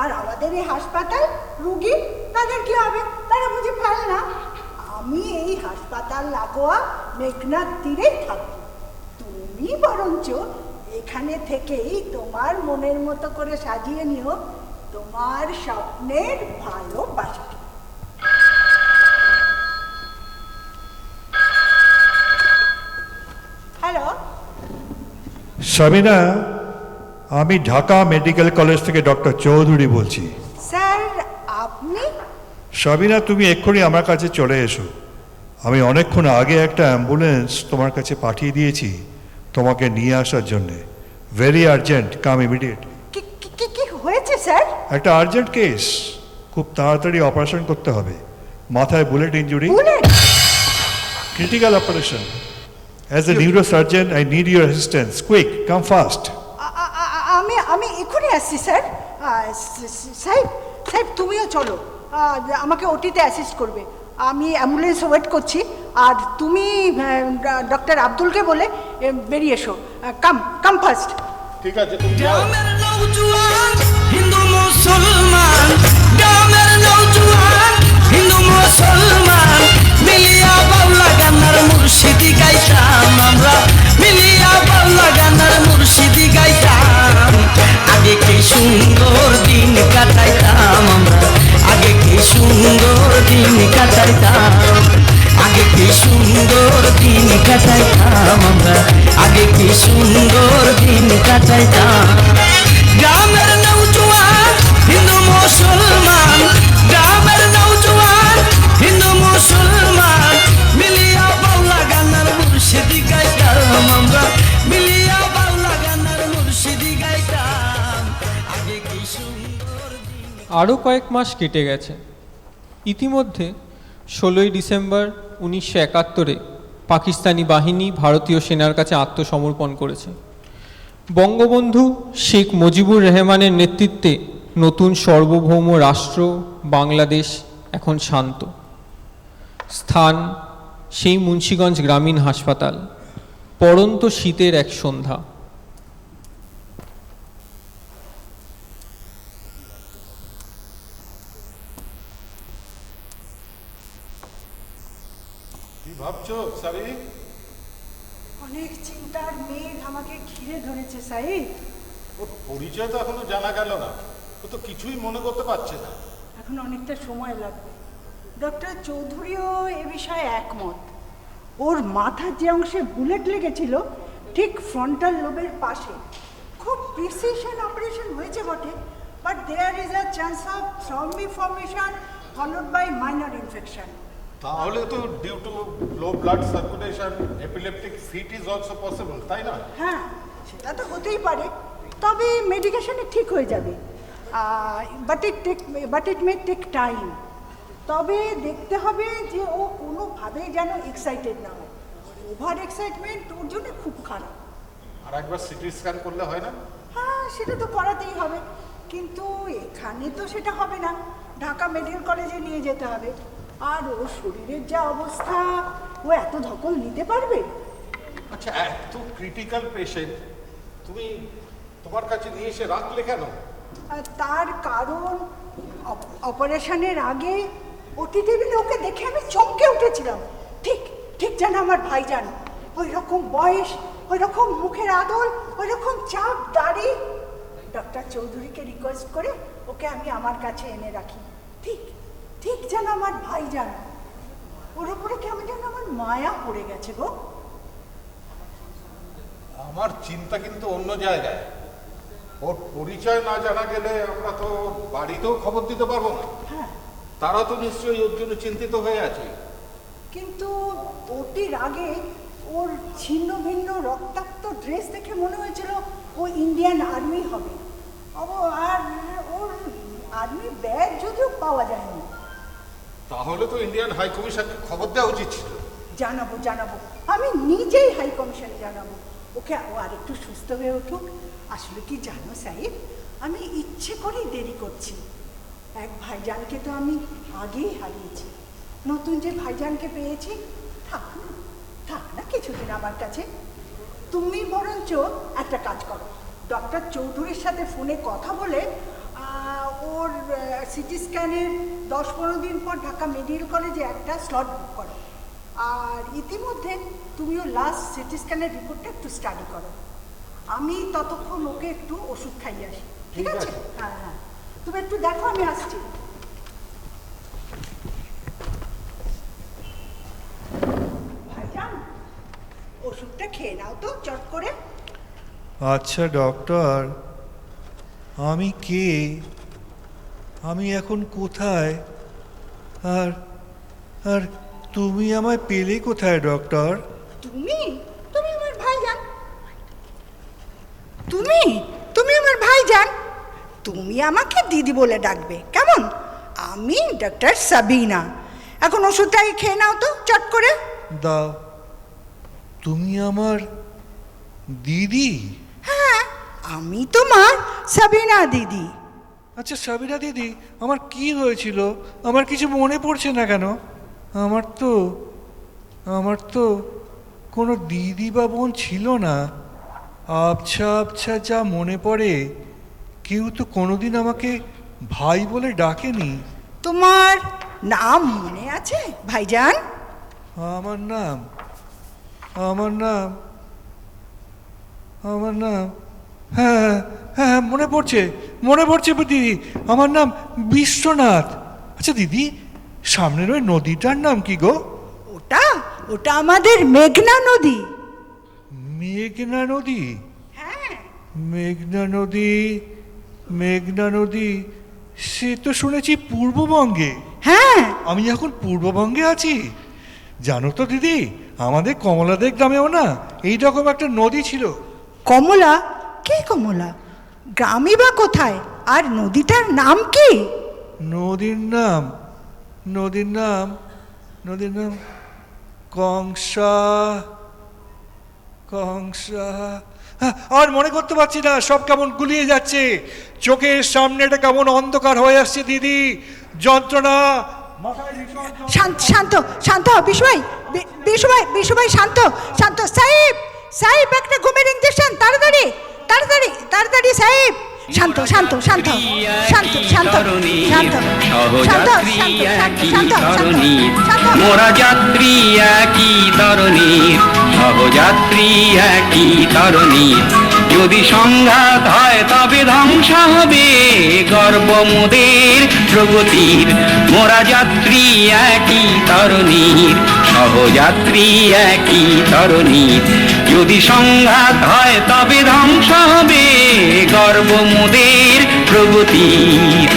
আর আমাদের এই হাসপাতাল রুগী, তাদের কি হবে? তারা বুঝে ফেলে না। আমি এই হাসপাতাল লাগোয়া মেঘনার তীরেই থাকবো। তুমি বরঞ্চ এখানে থেকেই তোমার মনের মতো করে সাজিয়ে নিও তোমার স্বপ্নের ভালোবাসা। হ্যালো সাবিনা, আমি ঢাকা মেডিকেল কলেজ থেকে ডক্টর চৌধুরী বলছি। স্যার, আপনি? সাবিনা, তুমি এক্ষুনি আমার কাছে চলে এসো। আমি অনেকক্ষণ আগে একটা অ্যাম্বুলেন্স তোমার কাছে পাঠিয়ে দিয়েছি তোমাকে নিয়ে আসার জন্যে। ভেরি আর্জেন্ট, কাম ইমিডিয়েট। কি হয়েছে স্যার? একটা আর্জেন্ট কেস, খুব তাড়াতাড়ি অপারেশন করতে হবে। মাথায় bullet injury, bullet? Critical operation. As a neurosurgeon I need your assistance. Quick, come fast. আমি এক্ষুনি আসছি স্যার। সাহেব সাহেব তুমিও চলো, আমাকে ওটিতে অ্যাসিস্ট করবে। আমি অ্যাম্বুলেন্স ওয়েট করছি, আর তুমি ডক্টর আব্দুলকে বলে বেরিয়ে এসো। কাম কাম ফার্স্ট। ঠিক আছে, তুমি যাও। গ্রামের নওজোয়ান হিন্দু মুসলমান, গ্রামের নওজোয়ান হিন্দু মুসলমান মিলিয়া বাউলা গানার মুর্শিদি গাইতাম আমরা, মিলিয়া বাউলা গানার মুর্শিদি গাইতাম। আগে কি সুন্দর দিন কাটাইতাম আমরা, আগে কি সুন্দর দিন কাটাইতাম, আগে কি সুন্দর দিন কাটাইতাম আমরা, আগে কি সুন্দর দিন কাটাইতাম। গ্রামের নওজোয়ান হিন্দু মুসলমান, গ্রামের নওজোয়ান হিন্দু মুসলমান মিলিয়া বাউলা গানার মুর্শিদি গাইতাম আমরা, মিলিয়া বাউলা গানার মুর্শিদি গাইতাম। আগে কি সুন্দর দিন। আরও কয়েক মাস কেটে গেছে। ইতিমধ্যে 16ই ডিসেম্বর 1971-এ পাকিস্তানি বাহিনী ভারতীয় সেনার কাছে আত্মসমর্পণ করেছে। বঙ্গবন্ধু শেখ মুজিবুর রহমানের নেতৃত্বে নতুন সার্বভৌম রাষ্ট্র বাংলাদেশ এখন শান্ত। স্থান সেই মুন্সিগঞ্জ গ্রামীণ হাসপাতাল। পড়ন্ত শীতের এক সন্ধ্যা। কি ভাবছো সাবি? অনেক চিন্তার মেঘ আমাকে ঘিরে ধরেছে সাহেব। ওর পরিচয় তো এখনো জানা গেল না, ও তো কিছুই মনে করতে পারছে না। এখন অনেকটা সময় লাগবে। ডক্টর চৌধুরীও এ বিষয়ে একমত। ওর মাথার যে অংশে বুলেট লেগেছিল ঠিক ফ্রন্টাল লোবের পাশে। খুব প্রিসিশন অপারেশন হয়েছে বটে, but there is a chance of thrombi formation followed by minor infection. তাহলে তো due to low blood circulation epileptic fit is also possible, তাই না? হ্যাঁ, সেটা তো হতেই পারে, তবে মেডিকেশনে ঠিক হয়ে যাবে। But it may take time. তবে দেখতে হবে যে ও কোনোভাবেই যেন এক্সাইটেড না হয়। ওভার এক্সাইটমেন্ট ওর জন্য খুব খারাপ। আর একবার সিটি স্ক্যান করলে হয় না? হ্যাঁ, সেটা তো করাতেই হবে, কিন্তু এখানে তো সেটা হবে না। ঢাকা মেডিকেল কলেজে নিয়ে যেতে হবে। আর ওর শরীরের যা অবস্থা, ও এত ধকল নিতে পারবে? আচ্ছা, এত ক্রিটিক্যাল পেশেন্ট তুমি তোমার কাছে নিয়ে এসে রাখলে কেন? আর তার কারণ অপারেশনের আগে ওটি টেবিলে ওকে দেখে আমি চমকে উঠেছিলাম। ঠিক ঠিক যেন আমার ভাইজান। ওই রকম বয়স, ওই রকম মুখের আদল, ওই রকম চাপ দাড়ি। ডক্টর চৌধুরীকে রিকোয়েস্ট করে ওকে আমি আমার কাছে এনে রাখি। ঠিক ঠিক যেন আমার ভাইজান। ওর উপরে কেমন যেন আমার মায়া পড়ে গেছে গো। আমার চিন্তা কিন্তু অন্য জায়গায়। ও ওর পরিচয় না জানা গেলে আমরা তো বাড়িতেও খবর দিতে পারবো না। তারা তো নিশ্চয়ই ওর জন্য চিন্তিত হয়ে আছে। কিন্তু ওটির আগে ওর ছিন্ন ভিন্ন রক্তাক্ত ড্রেস দেখে মনে হয়েছিল ও ইন্ডিয়ান আর্মি হবে। আর ওর আর্মি ব্যাগ যদিও পাওয়া যায়নি। তাহলে তো ইন্ডিয়ান হাই কমিশনকে খবর দেওয়া উচিত ছিল। জানাবো, আমি নিজেই হাই কমিশনে জানাবো। ওকে ও আর একটু সুস্থ হয়ে উঠুক। আসলে কি জানো সাহেব, আমি ইচ্ছে করেই দেরি করছি। এক ভাইজানকে তো আমি আগেই হারিয়েছি। নতুন যে ভাইজানকে পেয়েছি, থাক না কিছুদিন আমার কাছে। তুমি বরঞ্চ একটা কাজ করো, ডক্টর চৌধুরীর সাথে ফোনে কথা বলে ওর সিটি স্ক্যানের 10-15 দিন পর ঢাকা মেডিকেল কলেজে একটা স্লট বুক করো। আর ইতিমধ্যে তুমিও লাস্ট সিটি স্ক্যানের রিপোর্টটা একটু স্টাডি করো। আমি ততক্ষণ ওকে একটু ওষুধ খাইয়ে আসি, ঠিক আছে? হ্যাঁ, তুমি একটু দেখো, আমি আসছি। ভাইজান, ওষুধটা খেয়ে নাও তো চট করে। আচ্ছা ডক্টর, আমি কে, আমি এখন কোথায়, আর আর তুমি আমায় পেলে কোথায় ডক্টর? তুমি আমার ভাইজান। তুমি আমার ভাইজান। তুমি আমাকে দিদি বলে ডাকবে, কেমন? আমি ডক্টর সাবিনা। এখন ওষুধটাই খেয়ে নাও তো চট করে। দাও। তুমি আমার দিদি? হ্যাঁ, আমি তোমার সাবিনা দিদি। আচ্ছা সাবিনা দিদি, আমার কি হয়েছিল? আমার কিছু মনে পড়ছে না কেন? আমার তো কোনো দিদি বা বোন ছিল না। আবছা যা মনে পড়ে, কেউ তো কোনোদিন আমাকে ভাই বলে ডাকেনি। তোমার নাম মনে আছে ভাইজান? আমার নাম হ্যাঁ মনে পড়ছে দিদি, আমার নাম বিশ্বনাথ। আচ্ছা দিদি, সামনের ওই নদীটার নাম কি গো? ওটা আমাদের মেঘনা নদী। মেঘনা নদী? হ্যাঁ, মেঘনা নদী, সে তো শুনেছি পূর্ববঙ্গে। হ্যাঁ, আমি এখন পূর্ববঙ্গে আছি। জানো তো দিদি, আমাদের কমলাদের গ্রামেও না এইরকম একটা নদী ছিল। কমলা? কে কমলা? গ্রামই বা কোথায়? আর নদীটার নাম কি? নদীর নাম কংসা। আর মনে করতে পারছি না, সব কেমন গুলিয়ে যাচ্ছে। চোখের সামনেটা কেমন অন্ধকার হয়ে আসছে দিদি, যন্ত্রণা। শান্ত বিশুভাই শান্ত। সাহেব একটা ঘুমের ইঞ্জেকশন, তাড়াতাড়ি সাহেব। শান্ত মোরা যাত্রী একই তরণীর, সহযাত্রী একই তরণীর। যদি সংঘাত হয় তবে ধ্বংস হবে গর্ব মোদের প্রগতির। মোরা যাত্রী একই তরণীর, সহযাত্রী একই তরণীর। যদি সংঘাত হয় তবে ধ্বংস হবে গর্ব মোদের প্রগতির।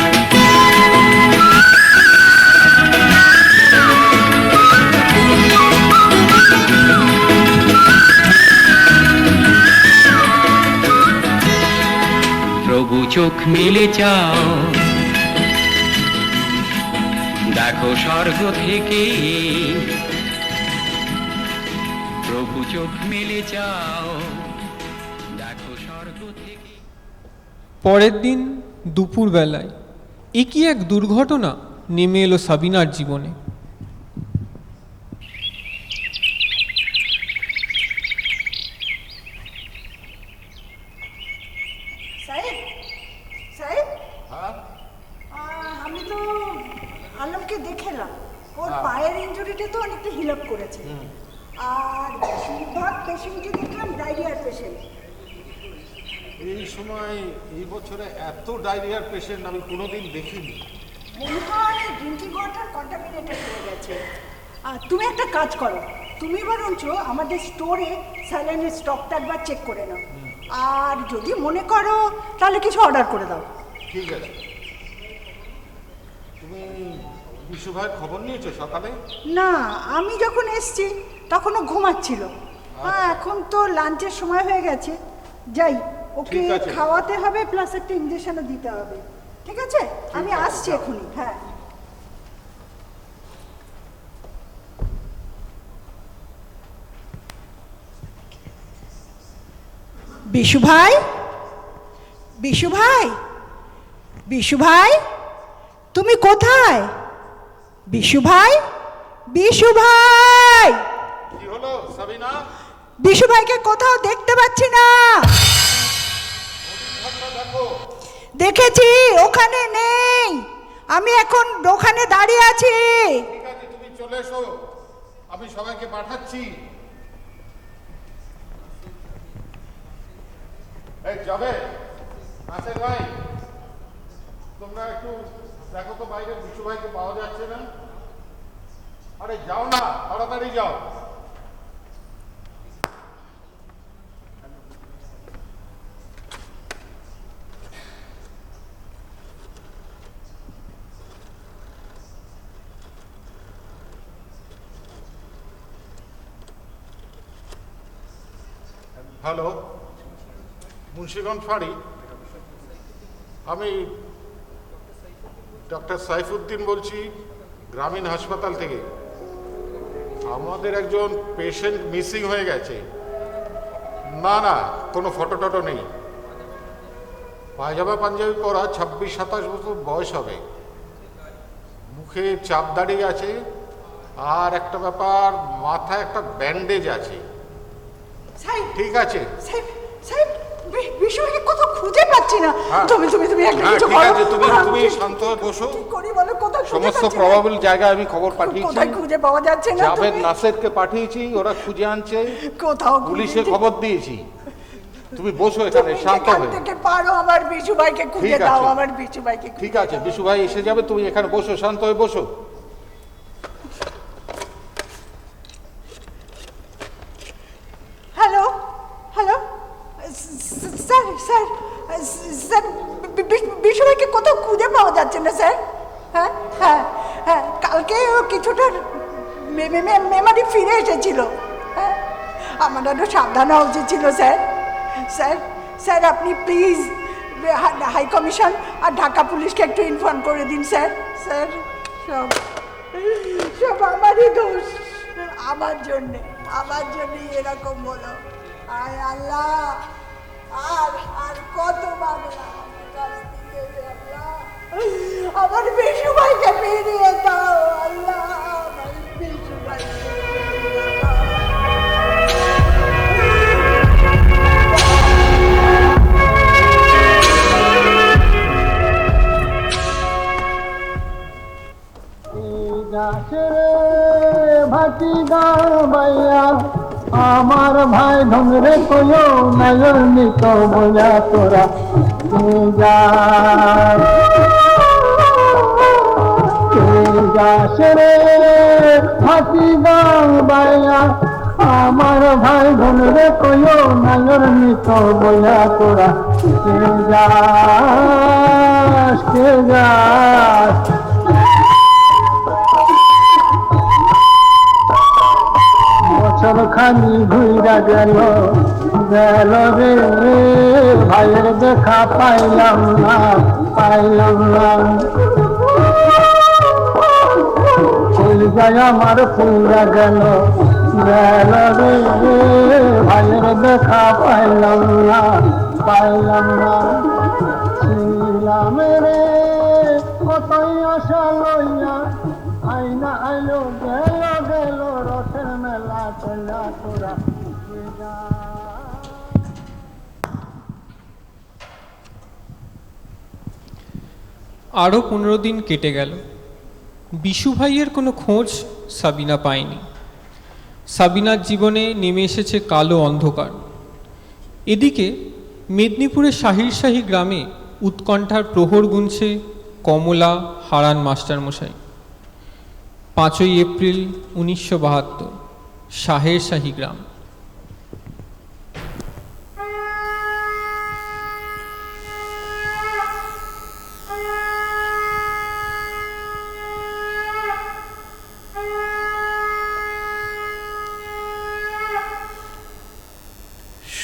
প্রভু চোখ মেলে চাও, দেখো স্বর্গ থেকে। প্রভু চোখ মেলে চাও, দেখো স্বর্গ থেকে। পরের দিন দুপুরবেলায় একই এক দুর্ঘটনা নেমে এলো সাবিনার জীবনে। আমি তো আলমকে দেখলাম, ওর পায়ের ইনজুরিটা তো অনেকটা হিল আপ করেছে। আর বেশিরভাগ পেশেন্টকে দেখলাম ডায়রিয়ার পেশেন্ট। এই সময় এই বছরে এত ডায়রিয়ার পেশেন্ট আমি কোনোদিন দেখিনি। মনে হয় ড্রিঙ্কিং ওয়াটার কন্টামিনেটেড হয়ে গেছে। তুমি একটা কাজ করো, তুমি বরঞ্চ আমাদের স্টোরে স্যালাইনের স্টকটা একবার চেক করে নাও। আর যদি মনে করো তাহলে কিছু অর্ডার করে দাও। ঠিক আছে। তুমি বিশু ভাইয়ের খবর নিয়েছো সকালে? না, আমি যখন এসছি তখনও ঘুমাচ্ছিল। হ্যাঁ, এখন তো লাঞ্চের সময় হয়ে গেছে, যাই ওকে ঠিক আছে। খাওয়াতে হবে, প্লাস একটা ইঞ্জেকশনও দিতে হবে। ঠিক আছে, আমি আসছি এখনই। হ্যাঁ, বিশু ভাই, বিশু ভাই, বিশু ভাই, তুমি কোথায়? বিশু ভাই, বিশু ভাই, কি হলো সাবিনা? বিশু ভাইকে কোথাও দেখতে পাচ্ছি না। দেখো। দেখেছি, ওখানে নেই। আমি এখন ওখানে দাঁড়িয়ে আছি। ঠিক আছে, তুমি চলে এসো, আমি সবাইকে পাঠাচ্ছি। এই যাবে আছে ভাই, তোমরা একটু দেখো তো বাইরে বিশু ভাইকে পাওয়া যাচ্ছে না। আরে যাও না, তাড়াতাড়ি যাও। হ্যালো, মুন্সিগঞ্জ ফাঁড়ি, আমি ডক্টর সাইফুদ্দিন বলছি গ্রামীণ হাসপাতাল থেকে। আমাদের একজন পেশেন্ট মিসিং হয়ে গেছে। না না, কোনো ফটো টটো নেই। পায়জামা পাঞ্জাবি পরা, 26-27 বছর বয়স হবে, মুখে চাপ দাড়ি আছে, আর একটা ব্যাপার, মাথায় একটা ব্যান্ডেজ আছে। ঠিক আছে, বিষয়কে কোথাও খুঁজে পাচ্ছি না। তুমি তুমি তুমি একটা কিছু ঠিক করো। আছে, তুমি শান্ত হয়ে বসো। কি করি বলো, কোথাও খুঁজে সমস্ত পাচ্ছি না। প্রবাবল জায়গায় আমি খবর পাঠিয়েছি, কোথায় খুঁজে পাওয়া যাচ্ছে না। জাভেদ তুমি নাসেরকে পাঠিয়েছি, ওরা খুঁজে আনছে। কোথাও পুলিশে খবর দিয়েছি। তুমি বসো এখানে শান্ত হয়ে। থেকে পারো আমার বিশু ভাইকে খুঁজে ঠিক দাও, আছে। আমার বিশু ভাইকে খুঁজে ঠিক আছে, বিশু ভাই এসে যাবে, তুমি এখানে বসো, শান্ত হয়ে বসো। Hello, hello, sir, sir, sir, Bishu ভাইকে কোথাও খুঁজে পাওয়া যাচ্ছে না স্যার। হ্যাঁ হ্যাঁ হ্যাঁ, কালকে ও কিছুটা মেমারি ফিরে এসেছিল। হ্যাঁ, আমার আরও সাবধান হওয়া উচিত ছিল স্যার। স্যার, স্যার, আপনি প্লিজ হাই কমিশন আর ঢাকা পুলিশকে একটু ইনফর্ম করে দিন স্যার। স্যার, সব সব আমারই দোষ, আমার জন্যে এরকম হলো। আয় আল্লাহ, আর আর কত বাংলা আমার বিশু ভাইকে ফিরিয়ে দাও আল্লাহ, আমার বিশু ভাইকে ফিরিয়ে দাও। আমার ভাই ধমরে কয়ো নয়র নিত বলা তোরা রে হাতি গান বাইয়া, আমার ভাই ধমরে কয়ো নয়র নিত বলা তোরা কে যাস। বছর খানি ঘুরা গেল গেল রে, ভাইয়ের দেখা পাইলাম না, পাইলাম না। ফুল যায় আমার ফুরা গেল গেল রে, ভাইয়ের দেখা পাইলাম না, পাইলাম না। ছিলাম রে কতই আশা লইয়া, আইনা আইলো গেল গেল, রথের মেলা চলা তোরা। আরও 15 দিন কেটে গেল। বিশু ভাইয়ের কোনো খোঁজ সাবিনা পায়নি। সাবিনার জীবনে নেমে এসেছে কালো অন্ধকার। এদিকে মেদিনীপুরের শাহিরশাহী গ্রামে উৎকণ্ঠার প্রহর গুনছে কমলা হারান মাস্টারমশাই। 5ই এপ্রিল 1972, শাহেরশাহী গ্রাম।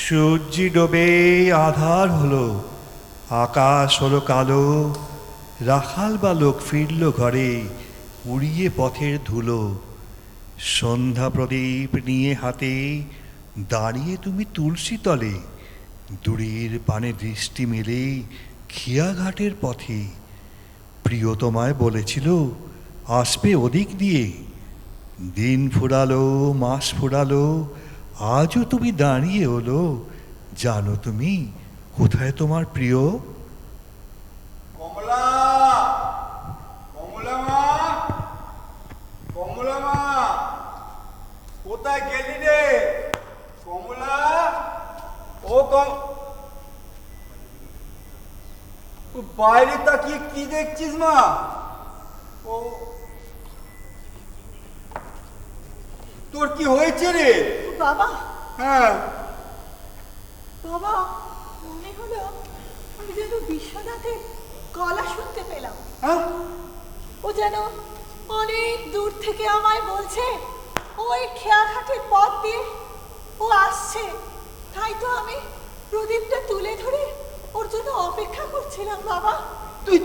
সূর্যি ডোবে আধার হলো, আকাশ হলো কালো, রাখাল বালক ফিরল ঘরে, উড়িয়ে পথের ধুলো। সন্ধ্যা প্রদীপ নিয়ে হাতে দাঁড়িয়ে তুমি তুলসী তলে, দূরের পানে দৃষ্টি মেলে খেয়াঘাটের পথে। প্রিয় তোমায় বলেছিল আসবে ওদিক দিয়ে, দিন ফুরালো মাস ফুরালো, আজও তুমি দাঁড়িয়ে হলো। জানো তুমি কোথায় তোমার প্রিয়? কমলা, কমলা মা, কমলা মা, কোথায় গেলি রে? কমলা, ও বাইরে তাকিয়ে কি দেখছিস মা? ও, তোর কি হয়েছে রে? বাবা, হ্যাঁ, বাবা, মনে হলো আমি যেন বিশ্বনাথের গলা শুনতে পেলাম। হ্যাঁ, ও যেন অনেক দূর থেকে আমায় বলছে ওই খেয়াঘাটের পথ দিয়ে ও আসছে। তাই তো আমি প্রদীপটা তুলে ধরে ওর জন্য অপেক্ষা করছিলাম। বাবা, তুই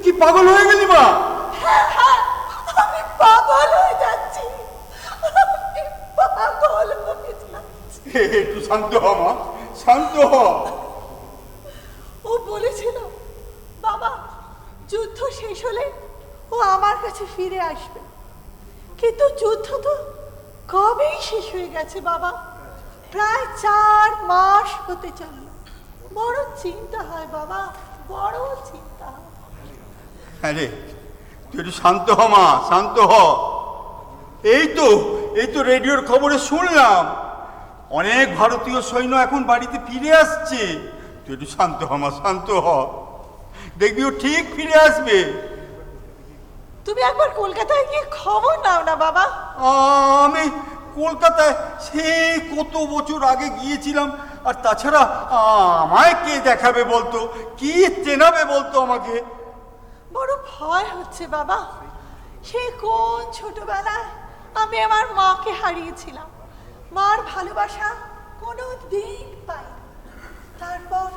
কি পাগল হয়ে গেলি মা? হ্যাঁ হ্যাঁ, আমি পাগল হয়ে যাচ্ছি, আমি পাগল হয়ে যাচ্ছি। একটু শান্ত হ মা, শান্ত হ। ও বলেছিল বাবা যুদ্ধ শেষ হলে ও আমার কাছে ফিরে আসবে, কিন্তু যুদ্ধ তো কবেই শেষ হয়ে গেছে বাবা, প্রায় 4 মাস হতে চলল। বড় চিন্তা হয় বাবা, বড় চিন্তা হয়। আরে তুই একটু শান্ত হ মা, শান্ত হ। এই তো রেডিওর খবরে শুনলাম অনেক ভারতীয় সৈন্য এখন বাড়িতে ফিরে আসছে। তুই একটু শান্ত হ মা, শান্ত হ, দেখবি ও ঠিক ফিরে আসবে। তুমি একবার কলকাতায় গিয়ে খবর নাও না বাবা। আমি কলকাতায় সেই কত বছর আগে গিয়েছিলাম, আর তাছাড়া আমায় কে দেখাবে বলতো, কি চেনাবে বলতো আমাকে? বড় ভয় হচ্ছে বাবা। সে কোন ছোটবেলায় আমি আমার মাকে হারিয়েছিলাম, মার ভালোবাসা কোনো দিন পাইনি। তারপর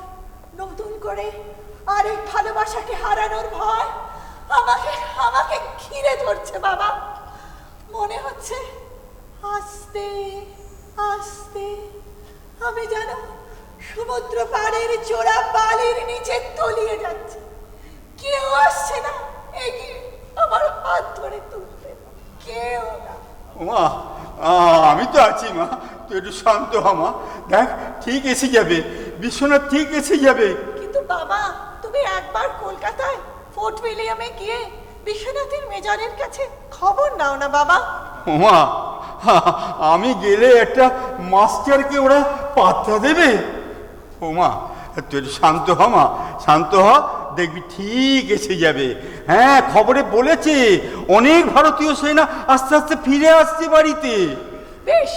নতুন করে আরেক ভালোবাসাকে হারানোর ভয় আমাকে ঘিরে ধরছে বাবা। মনে হচ্ছে আস্তে আস্তে আমি যেন সমুদ্র পাড়ের চোরা বালির নিচে তলিয়ে যাচ্ছে। কেউ আসছে না এগিয়ে আমার হাত ধরে তুলতে, কেউ না। মা, আমি তো আছি মা, তুই একটু শান্ত হ মা, দেখ ঠিক এসে যাবে, বিশ্বনাথ ঠিক এসে যাবে। কিন্তু বাবা, তুমি একবার কলকাতায় ফোর্ট উইলিয়ামে গিয়ে বিশ্বনাথের মেজরের কাছে খবর নাও না বাবা। মা, আমি গেলে একটা মাস্টারকে ওরা পাত্তা দেবে? ও মা, তুই একটু শান্ত হ মা, শান্ত হ, দেখবি ঠিক এসে যাবে। হ্যাঁ, খবরে বলেছে অনেক ভারতীয় সেনা আস্তে আস্তে ফিরে আসছে বাড়িতে। বেশ,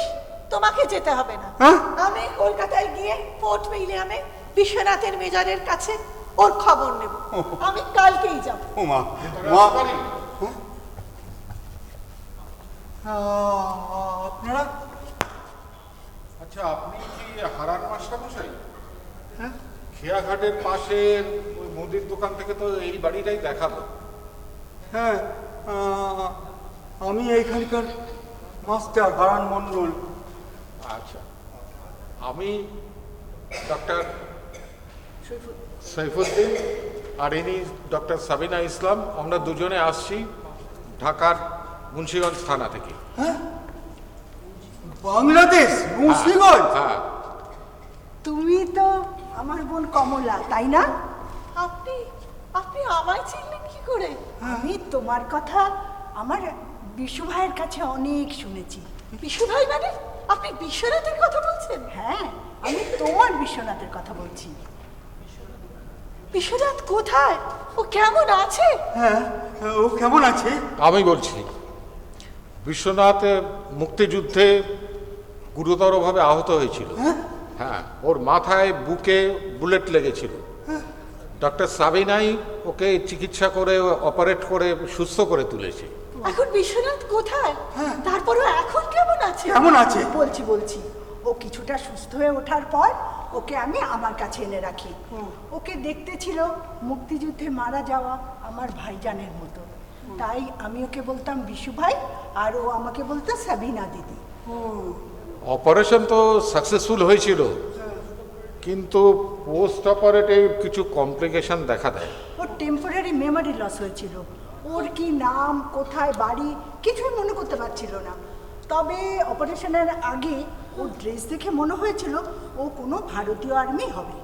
তোমাকে যেতে হবে না। হ্যাঁ? আমি কলকাতায় গিয়ে ফোর্ট উইলিয়ামে বিশ্বনাথের মেজরের কাছে ওর খবর নেব। আমি কালকেই যাব। ও মা, মা, আপনারা? আচ্ছা, আপনি কি হারান মাস্টার মশাই? হ্যাঁ, খেয়াঘাটের পাশে ওই মুদির দোকান থেকে তো এই বাড়িটাই দেখালো। হ্যাঁ, আমি এইখানকার মাস্টার হারান মণ্ডল। আচ্ছা, আমি ডক্টর সৈফুদ্দিন, আর ইনি ডক্টর সাবিনা ইসলাম। আমরা দুজনে আসছি ঢাকার মুন্সিগঞ্জ থানা থেকে। হ্যাঁ, বাংলাদেশ, মুন্সিগঞ্জ? হ্যাঁ। তুমি তো আমার বোন কমলা, তাই না? আপনি আপনি আমায় চিনলেন কি করে? আমি তোমার কথা আমার বিশু ভাইয়ের কাছে অনেক শুনেছি। বিশু ভাই মানে? আপনি বিশ্বনাথের কথা বলছেন? হ্যাঁ, আমি তোমার বিশ্বনাথের কথা বলছি। বিশ্বনাথ কোথায়? ও কেমন আছে? হ্যাঁ, ও কেমন আছে? আমি বলছি, বিশ্বনাথ মুক্তিযুদ্ধে গুরুতরভাবে আহত হয়েছিল। হ্যাঁ, ওর মাথায় বুকে বুলেট লেগেছিল। ডক্টর সাবিনাই ওকে চিকিৎসা করে অপারেট করে সুস্থ করে তুলেছে। এখন বিশ্বনাথ কোথায়? তারপরে এখন কেমন আছে? কেমন আছে? বলছি ও কিছুটা সুস্থ হয়ে ওঠার পর ওকে আমি আমার কাছে এনে রাখি। ওকে দেখতে ছিল মুক্তিযুদ্ধে মারা যাওয়া আমার ভাইজানের মতো, তাই আমি ওকে বলতাম বিশু ভাই, আর ও আমাকে বলতো সাবিনা দিদি। অপারেশন তো সাকসেসফুল হয়েছিল, কিন্তু পোস্ট অপারেটিভ কিছু কমপ্লিকেশন দেখা দেয়। ওর টেম্পোরারি মেমোরি লস হয়েছিল। ওর কি নাম, কোথায় বাড়ি কিছুই মনে করতে পারছিল না। তবে অপারেশনের আগে ওর ড্রেস দেখে মনে হয়েছিল ও কোনো ভারতীয় আর্মি হবে।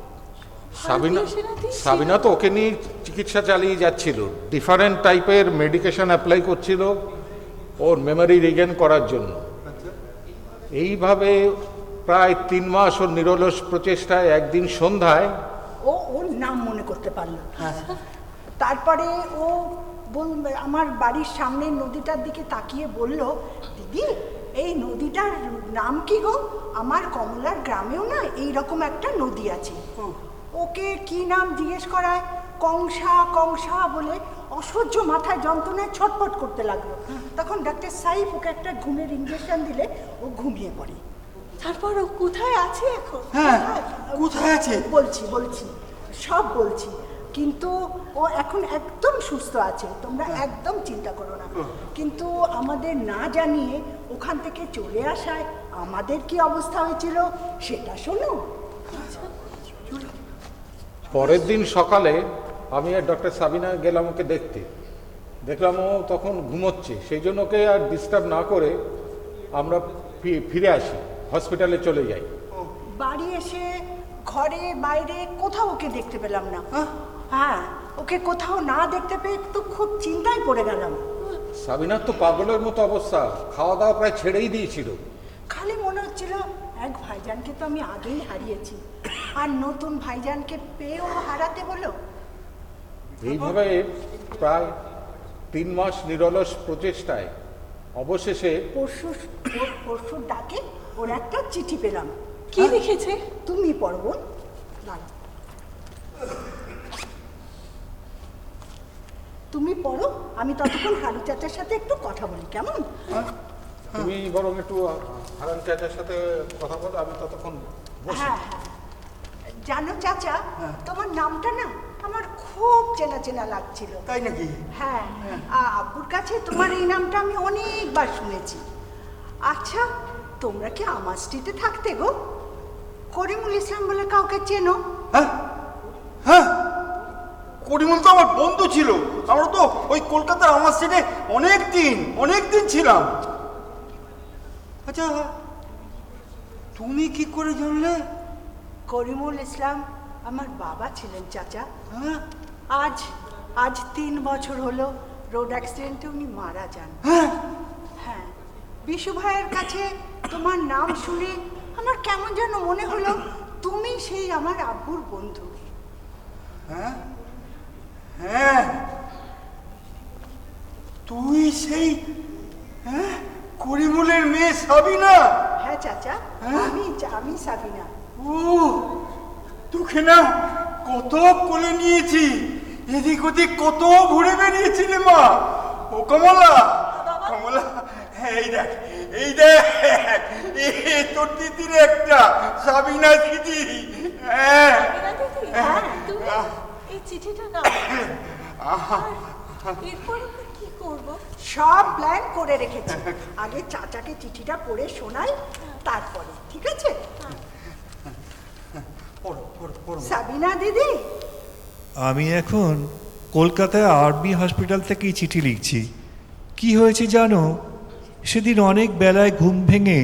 সাবিনা তো ওকে নিয়ে চিকিৎসা চালিয়ে যাচ্ছিল, ডিফারেন্ট টাইপের মেডিকেশন অ্যাপ্লাই করছিল ওর মেমোরি রিগেন করার জন্য। এইভাবে প্রায় 3 মাস ওর নিরলস প্রচেষ্টায় একদিন সন্ধ্যায় ওর নাম মনে করতে পারল। তারপরে ও আমার বাড়ির সামনের নদীটার দিকে তাকিয়ে বলল, দিদি এই নদীটার নাম কি গো? আমার কমলার গ্রামেও না এইরকম একটা নদী আছে। ওকে কি নাম জিজ্ঞেস করায় কংসা কংসা বলে অসহ্য মাথায় যন্ত্রণায় ছটফট করতে লাগলো। তখন ডাক্তার সাইফ ওকে একটা ঘুমের ইঞ্জেকশন দিলে ও ঘুমিয়ে পড়ে। তারপর ও কোথায় আছে এখন? কোথায় আছে? বলছি সব বলছি, কিন্তু ও এখন একদম সুস্থ আছে, তোমরা একদম চিন্তা করো না। কিন্তু আমাদের না জানিয়ে ওখান থেকে চলে আসায় আমাদের কি অবস্থা হয়েছিল সেটা শোনো। পরের দিন সকালে আমি আর ডক্টর সাবিনা গেলাম ওকে দেখতে। দেখলাম ও তখন ঘুমোচ্ছে, সেই জন্য ওকে আর ডিস্টার্ব না করে আমরা ফিরে আসি, হসপিটালে চলে যাই। বাড়ি এসে ঘরে বাইরে কোথাও ওকে দেখতে পেলাম না। হ্যাঁ, ওকে কোথাও না দেখতে পেয়ে তো খুব চিন্তায় পড়ে গেলাম। সাবিনার তো পাগলের মতো অবস্থা, খাওয়া দাওয়া প্রায় ছেড়েই দিয়েছিল। খালি মনে হচ্ছিল এক ভাইজানকে তো আমি আগেই হারিয়েছি, আর নতুন ভাইজানকে পেয়েও হারাতে বলো। এইভাবে প্রায় 3 মাস নিরলস প্রচেষ্টায় অবশেষে পরশুর ডাকে ওর একটা চিঠি পেলাম। কি লিখেছে? তুমি পড়ব। তুমি পড়ো, আমি ততক্ষণ হারু চাচার সাথে একটু কথা বলি, কেমন? তুমি বরং একটু হারান চাচার সাথে কথা বলো, আমি ততক্ষণ বসি। হ্যাঁ, জানো চাচা, তোমার নামটা না আমার খুব চেনা চেনা লাগছিল। তাই নাকি? হ্যাঁ, আব্বুর কাছে তোমার এই নামটা আমি অনেকবার শুনেছি। আচ্ছা, তোমরা কি আমার স্ট্রিটে থাকতে গো? করিমুল ইসলাম বলে কাউকে চেনো? হ্যাঁ, করিমুল তো আমার বন্ধু ছিল। আমরা তো ওই কলকাতার আমার স্ট্রিটে অনেক দিন ছিলাম। আচ্ছা, তুমি কি করে জানলে? করিমুল ইসলাম আমার বাবা ছিলেন চাচা। আজ 3 বছর হলো রোড অ্যাক্সিডেন্টে উনি মারা যান। হ্যাঁ, বিশু ভাইয়ের কাছে তোমার নাম শুনে আমার কেমন যেন মনে হলো তুমি সেই আমার আব্বুর বন্ধু। হ্যাঁ, তুই সেই করিমুলের মেয়ে সাবিনা? হ্যাঁ চাচা, আমি সাবিনা। তোকে না কত কোলে নিয়েছি, এদিক ওদিক কত ঘুরে বেরিয়েছিলে মা। ও কমলা, এই দেখ তোর দিদির একটা সাবিনা দিদি। এই চিঠিটা না, এরপর কি করব? সব প্ল্যান করে রেখেছি। আগে চাচাকে চিঠিটা পড়ে শোনাই, তারপরে। ঠিক আছে? সাবিনা দিদি, আমি এখন কলকাতায় আর্মি হসপিটাল থেকেই চিঠি লিখছি। কি হয়েছে জানো, সেদিন অনেক বেলায় ঘুম ভেঙে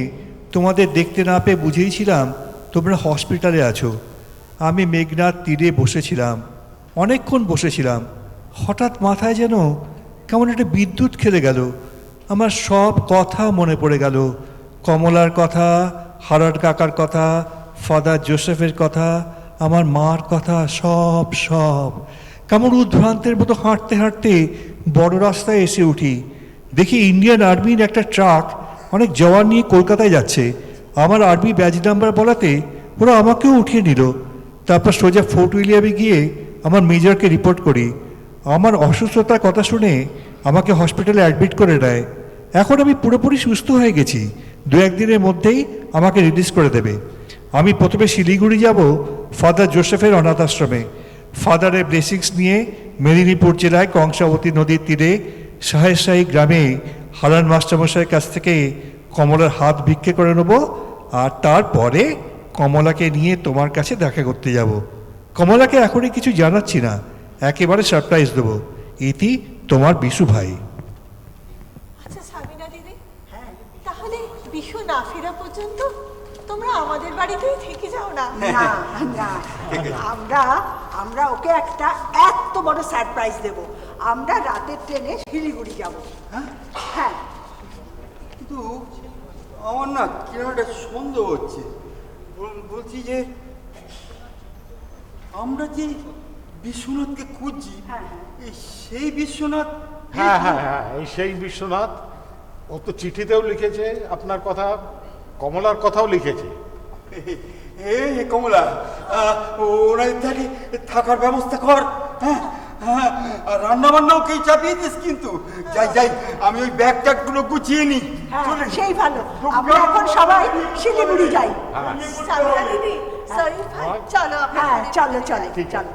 তোমাদের দেখতে না পেয়ে বুঝেইছিলাম তোমরা হসপিটালে আছো। আমি মেঘনার তীরে বসেছিলাম, অনেকক্ষণ বসেছিলাম। হঠাৎ মাথায় যেন কেমন একটা বিদ্যুৎ খেলে গেল। আমার সব কথা মনে পড়ে গেল, কমলার কথা, হারার কাকার কথা, ফাদার জোসেফের কথা, আমার মার কথা, সব কেমন উদ্ভ্রান্তের মতো হাঁটতে হাঁটতে বড় রাস্তায় এসে উঠি। দেখি ইন্ডিয়ান আর্মির একটা ট্রাক অনেক জওয়ান নিয়ে কলকাতায় যাচ্ছে। আমার আর্মি ব্যাজ নাম্বার বলাতে ওরা আমাকেও উঠিয়ে নিল। তারপর সোজা ফোর্ট উইলিয়ামে গিয়ে আমার মেজরকে রিপোর্ট করি। আমার অসুস্থতার কথা শুনে আমাকে হসপিটালে অ্যাডমিট করে দেয়। এখন আমি পুরোপুরি সুস্থ হয়ে গেছি। 2-1 দিনের মধ্যেই আমাকে রিলিজ করে দেবে। আমি প্রথমে শিলিগুড়ি যাব ফাদার জোসেফের অনাথ আশ্রমে। ফাদারের ব্লেসিংস নিয়ে মেদিনীপুর জেলায় কংসাবতী নদীর তীরে সাহেবশাহী গ্রামে হারান মাস্টারমশাইয়ের কাছ থেকে কমলার হাত ভিক্ষে করে নেব, আর তারপরে কমলাকে নিয়ে তোমার কাছে দেখা করতে যাব। কমলাকে এখনই কিছু জানাচ্ছি না, একেবারে সারপ্রাইজ দেবো। ইতি তোমার বিশু ভাই। আচ্ছা সাবিনা দিদি, হ্যাঁ তাহলে বিশু না ফেরা পর্যন্ত তোমরা আমাদের বাড়িতেই থেকে যাও না? না না, আমরা ওকে একটা এত বড় সারপ্রাইজ দেব। আমরা রাতের ট্রেনে শিলিগুড়ি যাব। হ্যাঁ, কিন্তু আমার না কেন একটা সন্দেহ হচ্ছে। বলছি যে আমরা যে বিশ্বনাথকে খুঁজছি, এই সেই বিশ্বনাথ? হ্যাঁ হ্যাঁ হ্যাঁ, এই সেই বিশ্বনাথ। ও তো চিঠিতেও লিখেছে আপনার কথা, কমলার কথাও লিখেছে। হে কমলা, ওনার ধারে থাকার ব্যবস্থা কর। হ্যাঁ হ্যাঁ, রান্না বান্নাও কে চাপিয়ে দিস কিন্তু। যাই আমি ওই ব্যাগ ট্যাগগুলো গুছিয়ে নিই। সেই ভালো। আমরা এখন সবাই শিলিগুড়ি যাই। সাবিনা দিদি, শরীফ ভাই, চলো। হ্যাঁ চলো চলো চলো।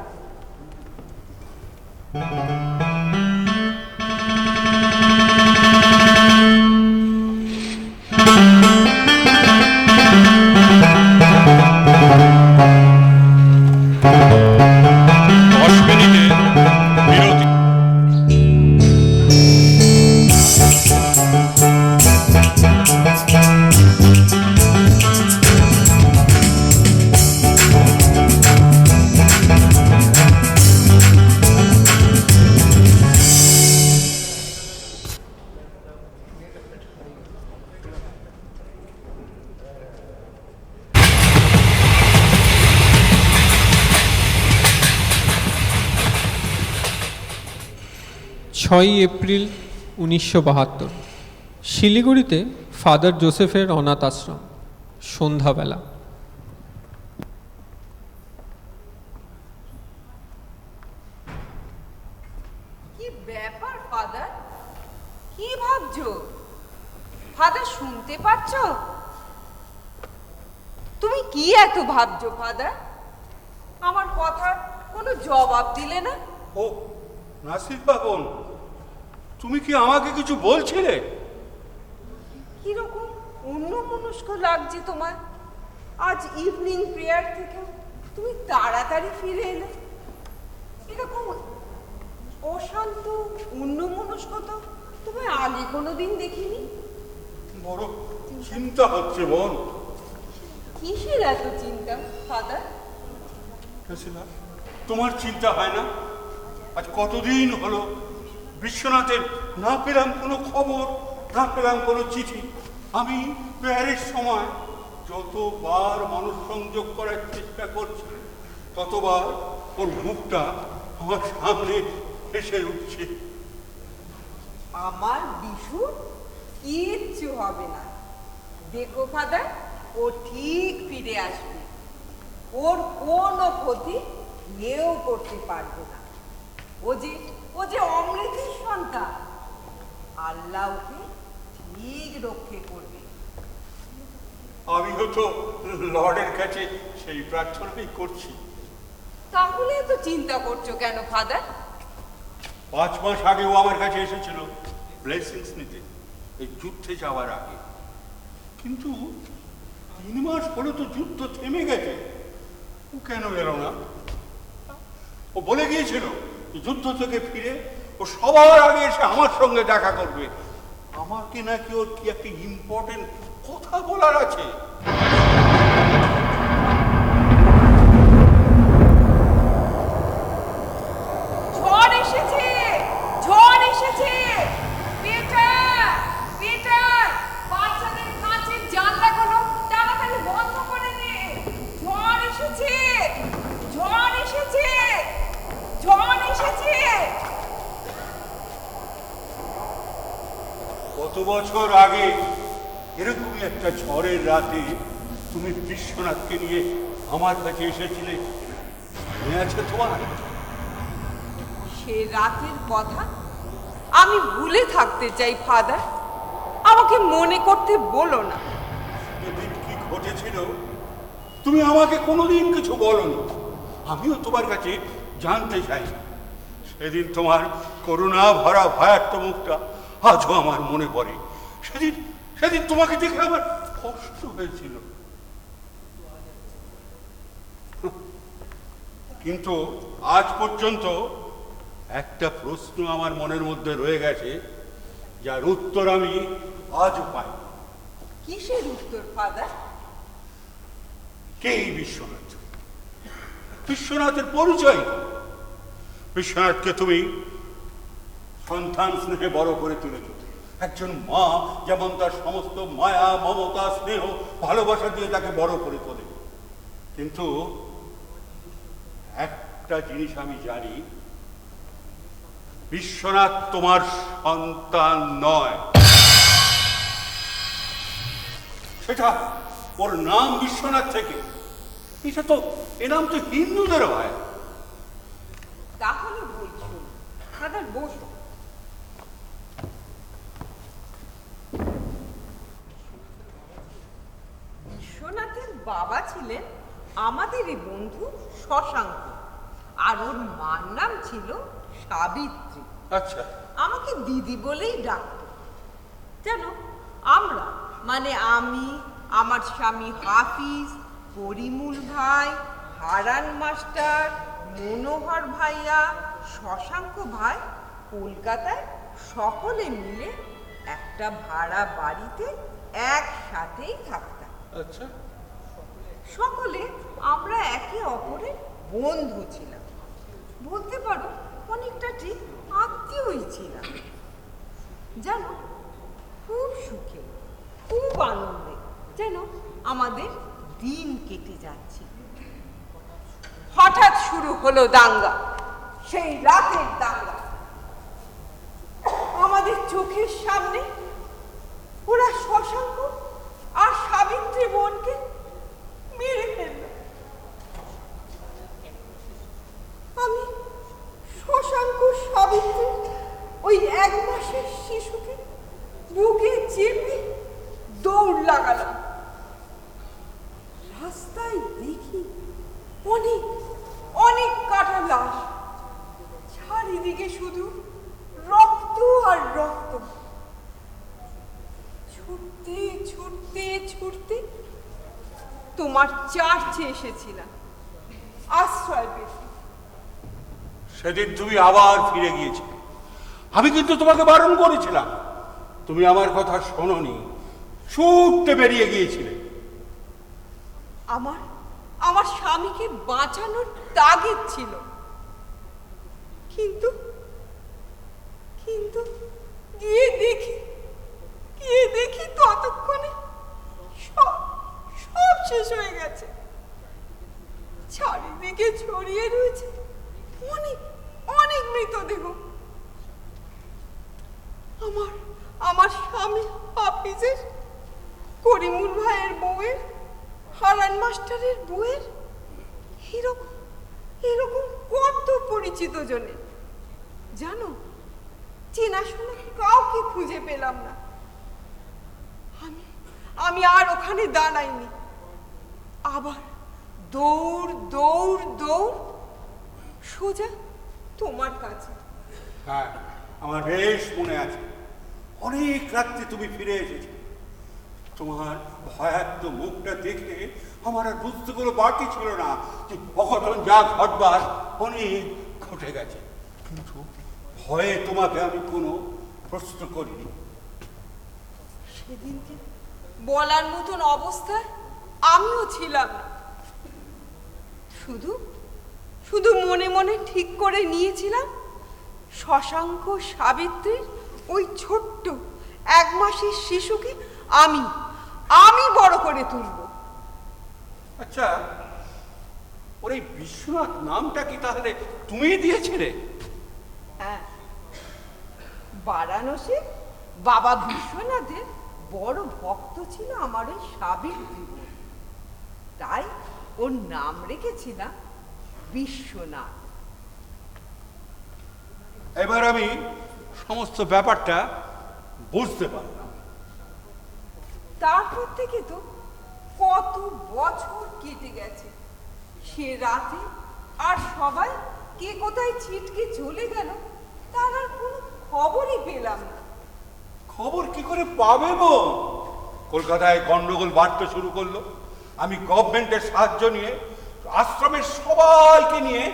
এপ্রিল 1972, শিলিগুড়িতে ফাদার জোসেফের অনাথ আশ্রম, সন্ধ্যাবেলা। কি ব্যাপার ফাদার? কি ভাবছো? ফাদার শুনতে পাচ্ছ? তুমি কি এত ভাবছো ফাদার? আমার কথার কোনো জবাব দিলে না। ও নাসির বাবন, তুমি কি আমাকে কিছু বলছিলে? কিরকম অন্যমনস্ক লাগছে তোমার। আজ ইভিনিং প্রেয়ার থেকে তুমি তাড়াতাড়ি ফিরে এলে। এরকম অশান্ত অন্যমনস্ক তো তোমায় আগে কোনোদিন দেখিনি। বড় চিন্তা হচ্ছে বোন। কিসের এত চিন্তা ফাদার? তোমার চিন্তা হয় না? আজ কতদিন হলো বিশ্বনাথের না পেলাম কোনো খবর, না পেলাম কোনো চিঠি। আমি প্রেয়ারের সময় যতবার মানুষ সংযোগ করার চেষ্টা করছি, ততবার ওর মুখটা আমার সামনে এসে উঠছে। আমার বিশু কিচ্ছু হবে না, দেখো ফাদার, ও ঠিক ফিরে আসবে। ওর কোনো ক্ষতি কেউ করতে পারবে না। ও যে অমৃতের সন্তান, আল্লাহ ওকে ঠিক রক্ষে করবে। আমিও তো লর্ডের কাছে সেই প্রার্থনাই করছি। তাহলে তো চিন্তা করছো কেন ফাদার? 5 মাস আগে ও আমার কাছে এসেছিল ব্লেসিংস নিতে, এই যুদ্ধে যাওয়ার আগে। কিন্তু 3 মাস হলো তো যুদ্ধ থেমে গেছে, ও কেন এলো না? ও বলে গিয়েছিল যুদ্ধ থেকে ফিরে ও সবার আগে এসে আমার সঙ্গে দেখা করবে। আমাকে নাকি ওর কি একটা ইম্পর্টেন্ট কথা বলার আছে। ঝড় এসেছে, ঝড় এসেছে। পিটার, পিটার, বাচ্চাদের কাঁচের জানলাগুলো তাড়াতাড়ি বন্ধ করে দে। ঝড় এসেছে, ঝড় এসেছে, ঝড় এসেছে। কত বছর আগে এরকমই একটা ঝড়ের রাতে তুমি বিশ্বনাথকে নিয়ে আমার কাছে এসেছিলে, মনে আছে তোমার? সে রাতের কথা আমি ভুলে থাকতে চাই ফাদার, আমাকে মনে করতে বলো না। সেদিন কি ঘটেছিল তুমি আমাকে কোনোদিন কিছু বলনি, আমিও তোমার কাছে জানতে চাই। সেদিন তোমার করুণা ভরা ভয়ার্থ মুখটা আজও আমার মনে পড়ে। সেদিন সেদিন তোমাকে দেখে আমার কষ্ট হয়েছিল, কিন্তু আজ পর্যন্ত একটা প্রশ্ন আমার মনের মধ্যে রয়ে গেছে, যার উত্তর আমি আজও পাই। কিসের উত্তর ফাদার? কে এই বিশ্বনাথ? বিশ্বনাথের পরিচয় কি? বিশ্বনাথকে তুমি সন্তান স্নেহে বড় করে তুলেছ। একজন মা যেমন তার সমস্ত মায়া, মমতা, স্নেহ, ভালোবাসা দিয়ে তাকে বড় করে তোলে, কিন্তু একটা জিনিস আমি জানি, বিশ্বনাথ তোমার সন্তান নয়। সেটা ওর নাম বিশ্বনাথ থেকে, এ নাম তো হিন্দুদের হয়। তাহলে বলছো ফাদার, বসো। বিশ্বনাথের বাবা ছিলেন আমাদেরই বন্ধু শশাঙ্ক, আর ওর মার নাম ছিল সাবিত্রী। আচ্ছা, আমাকে দিদি বলেই ডাকত। জানো, আমরা মানে আমি, আমার স্বামী হাফিজ, পরিমুল ভাই, হারান মাস্টার, মনোহর ভাইয়া, শশাঙ্ক ভাই কলকাতায় সকলে মিলে একটা ভাড়া বাড়িতে একসাথেই থাকতাম। আচ্ছা, সকলে আমরা একে অপরের বন্ধু ছিলাম, বলতে পারো অনেকটা ঠিক আত্মীয়ই ছিলাম। জানো, খুব সুখে, খুব আনন্দে যেন আমাদের দিন কেটে যাচ্ছে। হঠাৎ শুরু হলো দাঙ্গা, সেই রাতের দাঙ্গা। আমাদের চোখের সামনে ওরা শশাঙ্ক আর সাবিত্রী বোনকে মেরে ফেলল। আমি শশাঙ্ক সাবিত্রী ওই 1 মাসের শিশুকে বুকে চেপে দৌড় লাগালাম। রাস্তায় দেখি অনেক অনেক কাটা লাশ, চারিদিকে শুধু রক্ত আর রক্ত। ছুটতে ছুটতে ছুটতে তোমার চার্চে এসেছিলাম আশ্রয় পেতে। সেদিন তুমি আবার ফিরে গিয়েছিলে। আমি কিন্তু তোমাকে বারণ করেছিলাম, তুমি আমার কথা শোনোনি, ছুটতে বেরিয়ে গিয়েছিলে। আমার স্বামীকে বাঁচানোর তাগিদ ছিল, কিন্তু কিন্তু গিয়ে দেখি ততক্ষণে সব শেষ হয়ে গেছে। চারিদিকে ছড়িয়ে রয়েছে অনেক অনেক মৃতদেহ। আমার স্বামী হাফিজের, করিমুল ভাইয়ের বউয়ের, হারান মাস্টারের বউয়ের, এরকম কত পরিচিত জনের। জানো, চেনাশোনা কাউকে খুঁজে পেলাম না। আমি আর ওখানে দাঁড়াইনি, আবার দৌড় দৌড় দৌড় সোজা তোমার কাছে। হ্যাঁ, আমার বেশ মনে আছে, অনেক রাত্রে তুমি ফিরে এসেছো। তোমার ভয়ার্থ মুখটা দেখে আমার আর বুঝতে কোনো বাকি ছিল না যে অঘটন যা ঘটবার অনেক ঘটে গেছে, কিন্তু ভয়ে তোমাকে আমি কোনো প্রশ্ন করিনি। সেদিনকে বলার মতন অবস্থায় আমিও ছিলাম না। শুধু মনে মনে ঠিক করে নিয়েছিলাম শশাঙ্ক সাবিত্রীর ওই ছোট্ট 1 মাসের শিশুকে আমি বড় করে তুলব। আচ্ছা, ওর এই বিশ্বনাথ নামটা কি তাহলে তুমি দিয়েছিলে? হ্যাঁ, বারাণসী বাবা বিশ্বনাথের বড় ভক্ত ছিল আমার ওই সাবিত্রী, তাই ওর নাম রেখেছিলাম বিশ্বনাথ। এবার আমি সমস্ত ব্যাপারটা বুঝতে পারলাম। তারপর থেকে তো কত বছর কেটে গেছে, সে রাতে আর সবাই কে কোথায় ছিটকে চলে গেল তার আর কোনো খবরই পেলাম না। খবর কি করে পাবে গো? কলকাতায় গন্ডগোল বাড়তে শুরু করলো। আমি গভর্নমেন্টের সাহায্য নিয়ে আশ্রমের সবাইকে নিয়ে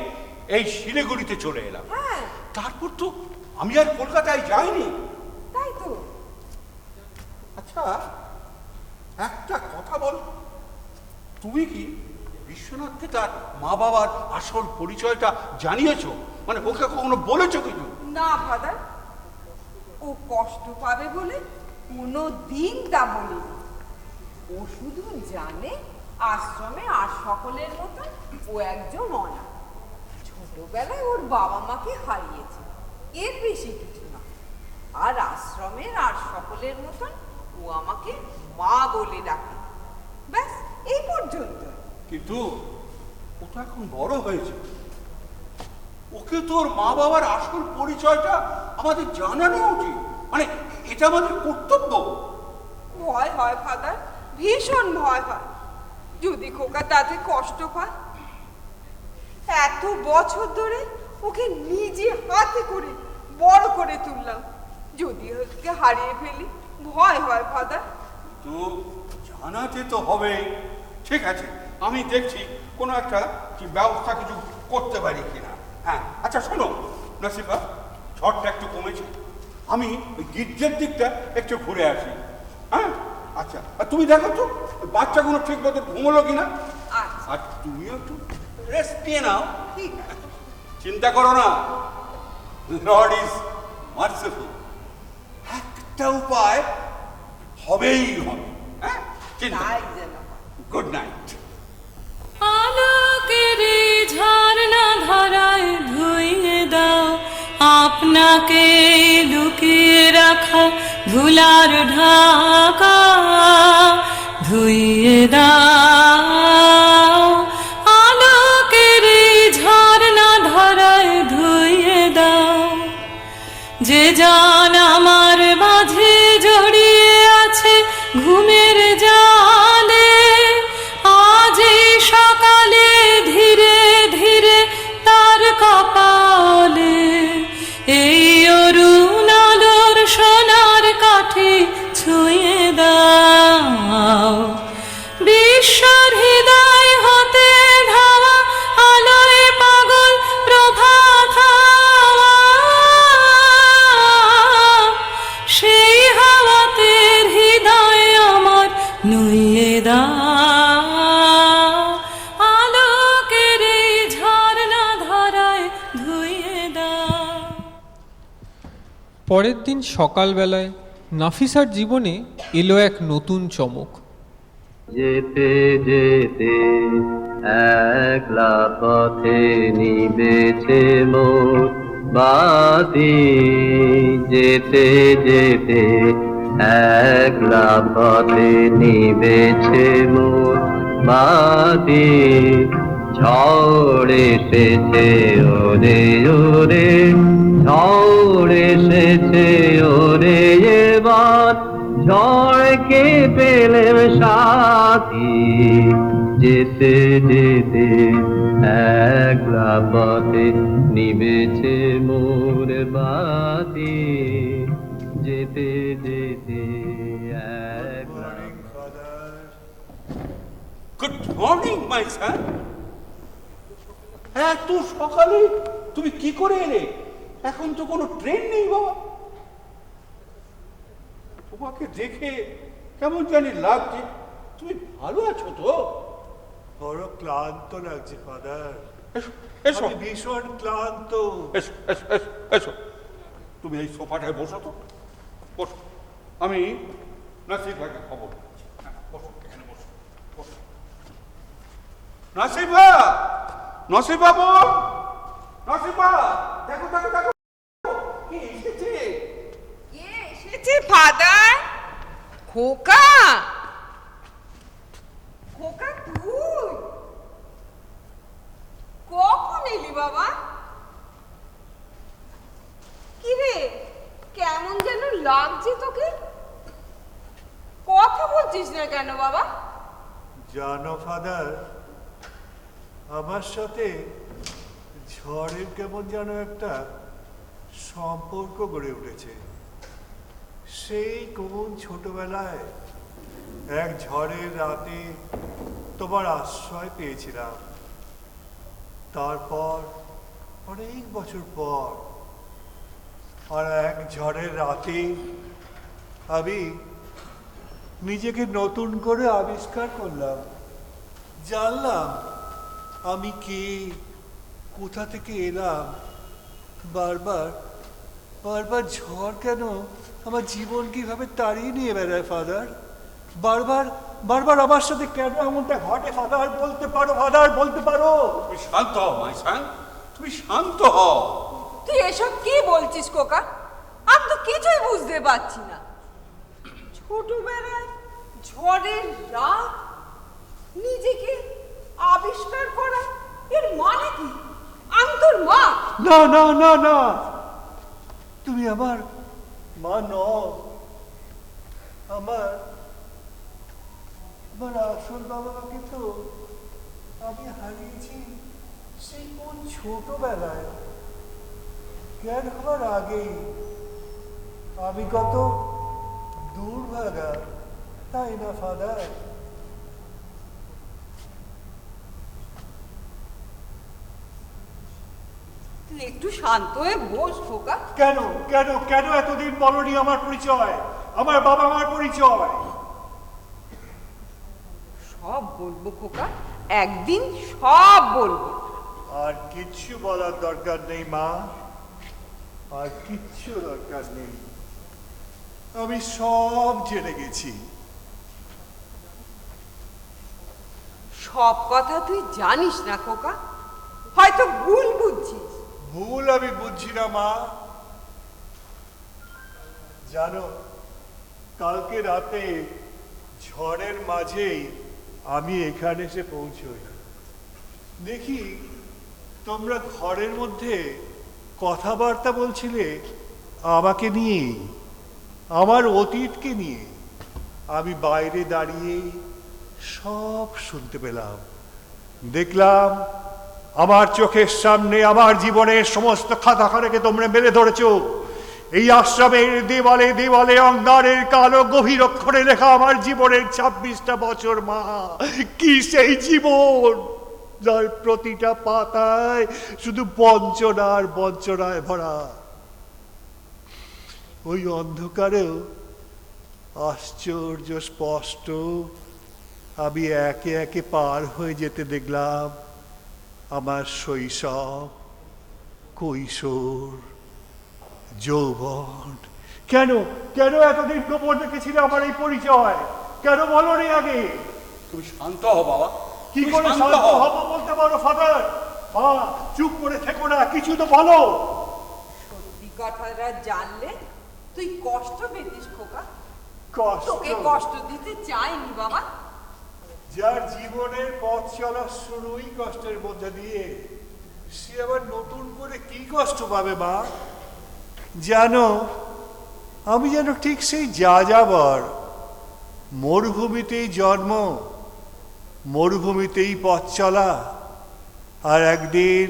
এই শিলিগুড়িতে চলে এলাম। হ্যাঁ, তারপর তো আমি আর কলকাতায় যাইনি। তাই তো। আচ্ছা, একটা কথা বল, তুমি কি বিশ্বনাথকে তার মা বাবার আসল পরিচয়টা জানিয়েছো? মানে ওকে কখনো বলেছো কিছু? না ফাদার, ও কষ্ট পাবে বলে কোনো দিন তা বলিনি। ও শুধু জানে আশ্রমে আর সকলের মতো ও একজন অনাথ। ছোটবেলায় ওর বাবা মাকে হারিয়েছে, এর বেশি কিছু না। আর আশ্রমের আর সকলের মতন ও আমাকে মা বলে ডাকে, ব্যাস এই পর্যন্ত। কিন্তু ও তো এখন বড় হয়েছে, ওকে তোর মা বাবার আসল পরিচয়টা আমাদের জানানো উচিত। মানে এটা আমাদের কর্তব্য। ভয় হয় ফাদার, ভীষণ ভয় হয়। যদি খোকা তাতে কষ্ট পায়। এত বছর ধরে ওকে নিজে হাতে করে বড় করে তুললাম, যদি ওকে হারিয়ে ফেলি ভয় হয় ফাদার। তো জানাতে তো হবে। ঠিক আছে, আমি দেখছি কোনো একটা কি ব্যবস্থা কিছু করতে পারি কিনা। হ্যাঁ, আচ্ছা শোনো নাসিফা, ঝড়টা একটু কমেছে, আমি ওই গির্জের দিকটা একটু ঘুরে আসি। হ্যাঁ, আচ্ছা, আর তুমি দেখো তো বাচ্চাগুলো ঠিক মতো ঘুমোলো কিনা। আর তুমিও একটু রেস্ট নিয়ে নাও। ঠিক আছে, চিন্তা করো না, লর্ড ইজ মার্সিফুল। একটা উপায় হবেই হবে। হ্যাঁ, চিন্তা। Good night. আলোকের ঝর্ণা ধারায় ধুইয়ে দাও আপনাকে লুকিয়ে রাখা ধুলার ঢাকা, ধুইয়ে দাও আলোকের ঝর্ণা ধারায় ধুইয়ে দাও। যে জান আমার মাঝে জড়িয়ে আছে ঘুমের জালে, আজ সকালে ধীরে ধীরে তার কপালে এই অরুণ আলোর সোনার কাঠি ছুঁয়ে দাও। বিশ্বর হৃদয় হতে ধাওয়া আলোয় পাগল প্রভাত হাওয়া, সেই হাওয়াতে হৃদয় আমার নুইয়ে দাও। আলোকের ঝর্ণা ধারায় ধুইয়ে দাও। পরের দিন সকালবেলায় নাফিসার জীবনে এলো এক নতুন চমক। যেতে যেতে একলা পথে নিবেছে মোর বাতি, যেতে যেতে একলা পথে নিবেছে মোর বাতি। ঝড় এসেছে ওরে ওরে, ঝড় এসেছে ওরে এবার, ঝড়কে পেলেম সাথী। যেতে যেতে একলা পথে নিবেছে মোর বাতি, যেতে যেতে একলা। Good morning my sir. এত সকালে তুমি কি করে এলে? এখন তো কোনো ট্রেন নেই বাবা। তোমাকে দেখে কেমন জানি লাগছে। তুমি ভালো আছো তো? বড় ক্লান্ত লাগছে ফাদার, এসো আমি ভীষণ ক্লান্ত। এসো এসো এসো এসো, তুমি এই সোফাটায় বসো তো, বসো। আমি নাসিফাকে খবর দিচ্ছি। বসো, এখানে বসো, বসো। নাসিফা, নাসিফা বোন, নাসিফা, দেখো দেখো দেখো, কে এসেছে? কে এসেছে ফাদার? খোকা, খোকা তুই কখন এলি বাবা? কিরে, কেমন যেন লাগছে তোকে, কথা বলতে বলছিস না কেন বাবা? জানো ফাদার, আমার সাথে ঝড়ের কেমন যেন একটা সম্পর্ক গড়ে উঠেছে। সেই কোন ছোটবেলায় এক ঝড়ের রাতে তোমার আশ্রয় পেয়েছিলাম। তারপর অনেক বছর পর আর এক ঝড়ের রাতে আমি নিজেকে নতুন করে আবিষ্কার করলাম। জানলাম আমি কে, কোথা থেকে এলাম। বারবার বারবার ঝড় কেন আমার জীবন কিভাবে তাড়িয়ে নিয়ে বেড়ায় ফাদার? বারবার বারবার আমার সাথে কেন এমনটা ঘটে ফাদার? বলতে পারো ফাদার, বলতে পারো? তুমি শান্ত হও মাইসান, তুমি শান্ত হও। তুই এসব কি বলছিস খোকা? আমি তো কিছুই বুঝতে পারছি না। ছোটবেলায় ঝড়ের রাত নিজেকে আবিষ্কার করা, এর মানে কি? আমি তোর মা? না না না না, তুমি আমার মা নও। আমার আমার আসল বাবা মাকে তো আমি হারিয়েছি সেই কোন ছোটবেলায়, জ্ঞান হওয়ার আগেই। আমি কত দুর্ভাগা, তাই না ফাদার? তুই একটু শান্ত হয়ে বস খোকা। কেন কেন কেন এতদিন বলনি আমার পরিচয়, আমার বাবা মার পরিচয়? সব বলবো খোকা, একদিন সব বলবো। আর কিচ্ছু বলার দরকার নেই মা, আর কিচ্ছু দরকার নেই। আমি সব জেনে গেছি। সব কথা তুই জানিস না খোকা, হয়তো ভুল বুঝছিস। ভুল আমি বুঝছি না মা। জানো, কালকে রাতে ঝড়ের মাঝেই আমি এখানে এসে পৌঁছই। দেখি তোমরা ঘরের মধ্যে কথাবার্তা বলছিলে আমাকে নিয়ে, আমার অতীতকে নিয়ে। আমি বাইরে দাঁড়িয়ে সব শুনতে পেলাম। দেখলাম আমার চোখের সামনে আমার জীবনের সমস্ত খাতাখানাকে তোমরা মেলে ধরেছ। এই আশ্রমের দেওয়ালে দেওয়ালে অঙ্গারের কালো গভীর অক্ষরে লেখা আমার জীবনের 26টা বছর। মা, কি সেই জীবন যার প্রতিটা পাতায় শুধু বঞ্চনার বঞ্চনায় ভরা। ওই অন্ধকারেও আশ্চর্য স্পষ্ট আমি একে একে পার হয়ে যেতে দেখলাম আমার শৈশব, কৈশোর, যৌবন। কেন কেন এতদিন গোপন রেখেছিলে আমার এই পরিচয়? কেন বলো রে আগে? তুমি শান্ত হও বাবা। কি করে শান্ত হব বলতে পারো ফাদার? মা, চুপ করে থেকো না, কিছু তো বলো। সত্যি কথাটা জানলে তুই কষ্ট পেতিস খোকা। কষ্ট? তোকে কষ্ট দিতে চাইনি বাবা। যার জীবনের পথ চলা শুরুই কষ্টের মধ্যে দিয়ে, সে আবার নতুন করে কি কষ্ট পাবে মা? জানো, আমি যেন ঠিক সেই যাযাবর, মরুভূমিতেই জন্ম, মরুভূমিতেই পথ চলা, আর একদিন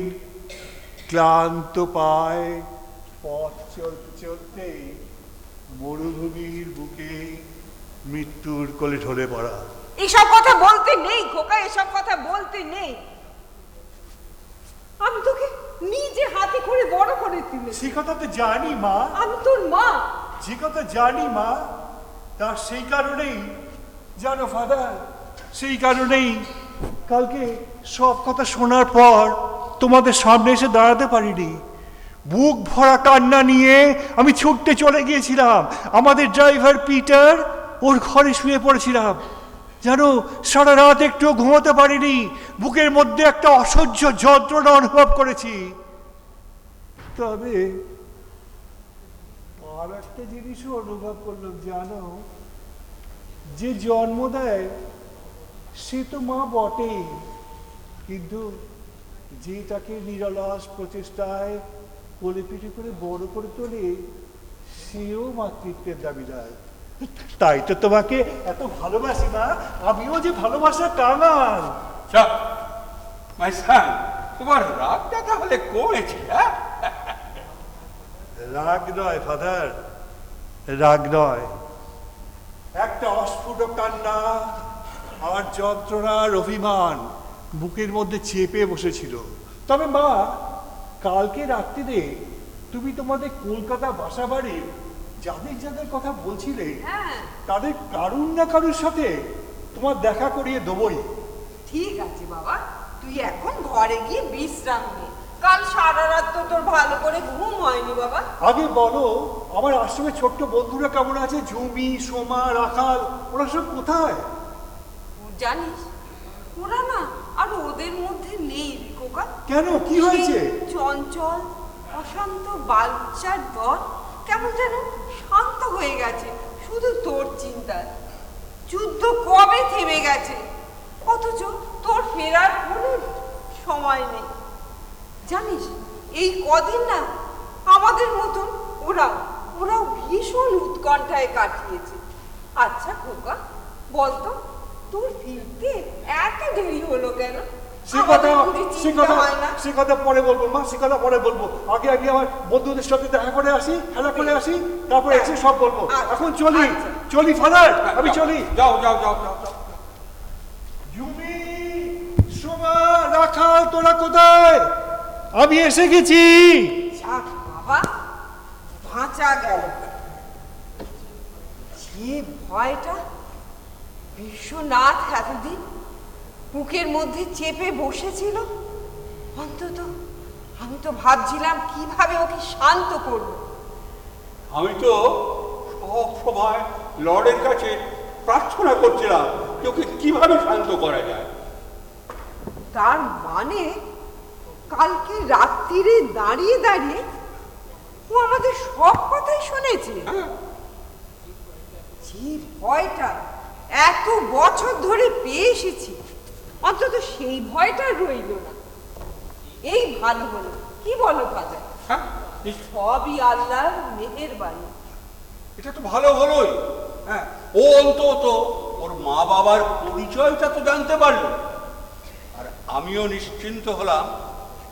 ক্লান্ত পায় পথ চলতে চলতে মরুভূমির বুকে মৃত্যুর কোলে ঢলে পড়া। এসব কথা বলতে নেই খোকা, এসব কথা বলতে নেই। আমি তোকে নিজে হাতে করে বড় করে তুলেছি। সে কথা তো জানি মা, আমি তোর মা। যে কথা জানি মা, তার সেই কারণেই জানো ফাদার, সেই কারণেই কালকে সব কথা শোনার পর তোমাদের সামনে এসে দাঁড়াতে পারিনি। বুক ভরা কান্না নিয়ে আমি ছুটতে চলে গিয়েছিলাম আমাদের ড্রাইভার পিটার, ওর ঘরে শুয়ে পড়েছিলাম। জানো, সারা রাত একটু ঘুমোতে পারিনি, বুকের মধ্যে একটা অসহ্য যন্ত্রণা অনুভব করেছি। তবে আর একটা জিনিসও অনুভব করলাম, জানো, যে জন্ম দেয় সে তো মা বটেই, কিন্তু যে তাকে নিরলস প্রচেষ্টায় কোলে পিঠে করে বড় করে তোলে, সেও মাতৃত্বের দাবিদার। তাই তো তোমাকে এত ভালোবাসি মা, আমিও যে ভালোবাসা কাঙাল। চল মাই সান, তোমার রাগটা তাহলে কমেছে? হ্যাঁ, রাগ নয় ফাদার, রাগ নয়, একটা অস্ফুট কান্না আর যন্ত্রণার অভিমান বুকের মধ্যে চেপে বসেছিল। তবে মা, কালকে রাত্রিরে তুমি তোমাদের কলকাতা বাসা বাড়ির যাদের যাদের কথা বলছিলে তাদের কারুর না কারুর সাথে তোমার দেখা করিয়ে দেবই। ঠিক আছে বাবা, তুই এখন ঘরে গিয়ে বিশ্রাম নে। কাল সারা রাত তো তোর ভালো করে ঘুম হয়নি বাবা। আগে বলো, আমার আশ্রমে ছোট্ট বন্ধুরা কেমন আছে? ঝুমি, সোমা, রাখাল, ওরা সব কোথায়? জানিস, ওরা না আর ওদের মধ্যে নেই রে খোকা। কেন, কি হয়েছে? চঞ্চল অশান্ত বাচ্চার দল কেমন যেন শান্ত হয়ে গেছে শুধু তোর চিন্তায়। যুদ্ধ কবে থেমে গেছে, অথচ তোর ফেরার কোনো সময় নেই। জানিস, এই কদিন না আমাদের মতন ওরাও ভীষণ উৎকণ্ঠায় কাটিয়েছে। আচ্ছা খোকা, বলতো তোর ফিরতে এত দেরি হলো কেন? সে কথা পরে বলবো মা, সে কথা পরে বলবো। আগে আমার বন্ধুদের সাথে দেখা করে আসি, খেলা করে আসি, তারপরে এসে সব বলবো। এখন চলি ফাদার, আমি চলি। যাও যাও যাও যাও যাও। ঝুমি, সোমা, রাখাল, তোরা কোথায়? আমি এসে গেছি। যাক বাবা, বাঁচা গেল। যে ভয়টা বিশ্বনাথ এতদিন বুকের মধ্যে চেপে বসেছিল, অন্তত আমি তো ভাবছিলাম কিভাবে ওকে শান্ত করব। আমি তো সব সময় লর্ডের কাছে প্রার্থনা করছিলাম যে ওকে কিভাবে শান্ত করা যায়। তার মানে কালকে রাত্রিরে দাঁড়িয়ে দাঁড়িয়ে ও আমাদের সব কথাই শুনেছে। যে ভয়টা এত বছর ধরে পেয়ে এসেছি, অন্তত সেই ভয়টা রইল না। এই ভালো হলো, কি বলো ফাদার? সবই আল্লাহর মেহেরবানি। এটা তো ভালো হলোই। হ্যাঁ, ও অন্তত ওর মা বাবার পরিচয়টা তো জানতে পারলো, আর আমিও নিশ্চিন্ত হলাম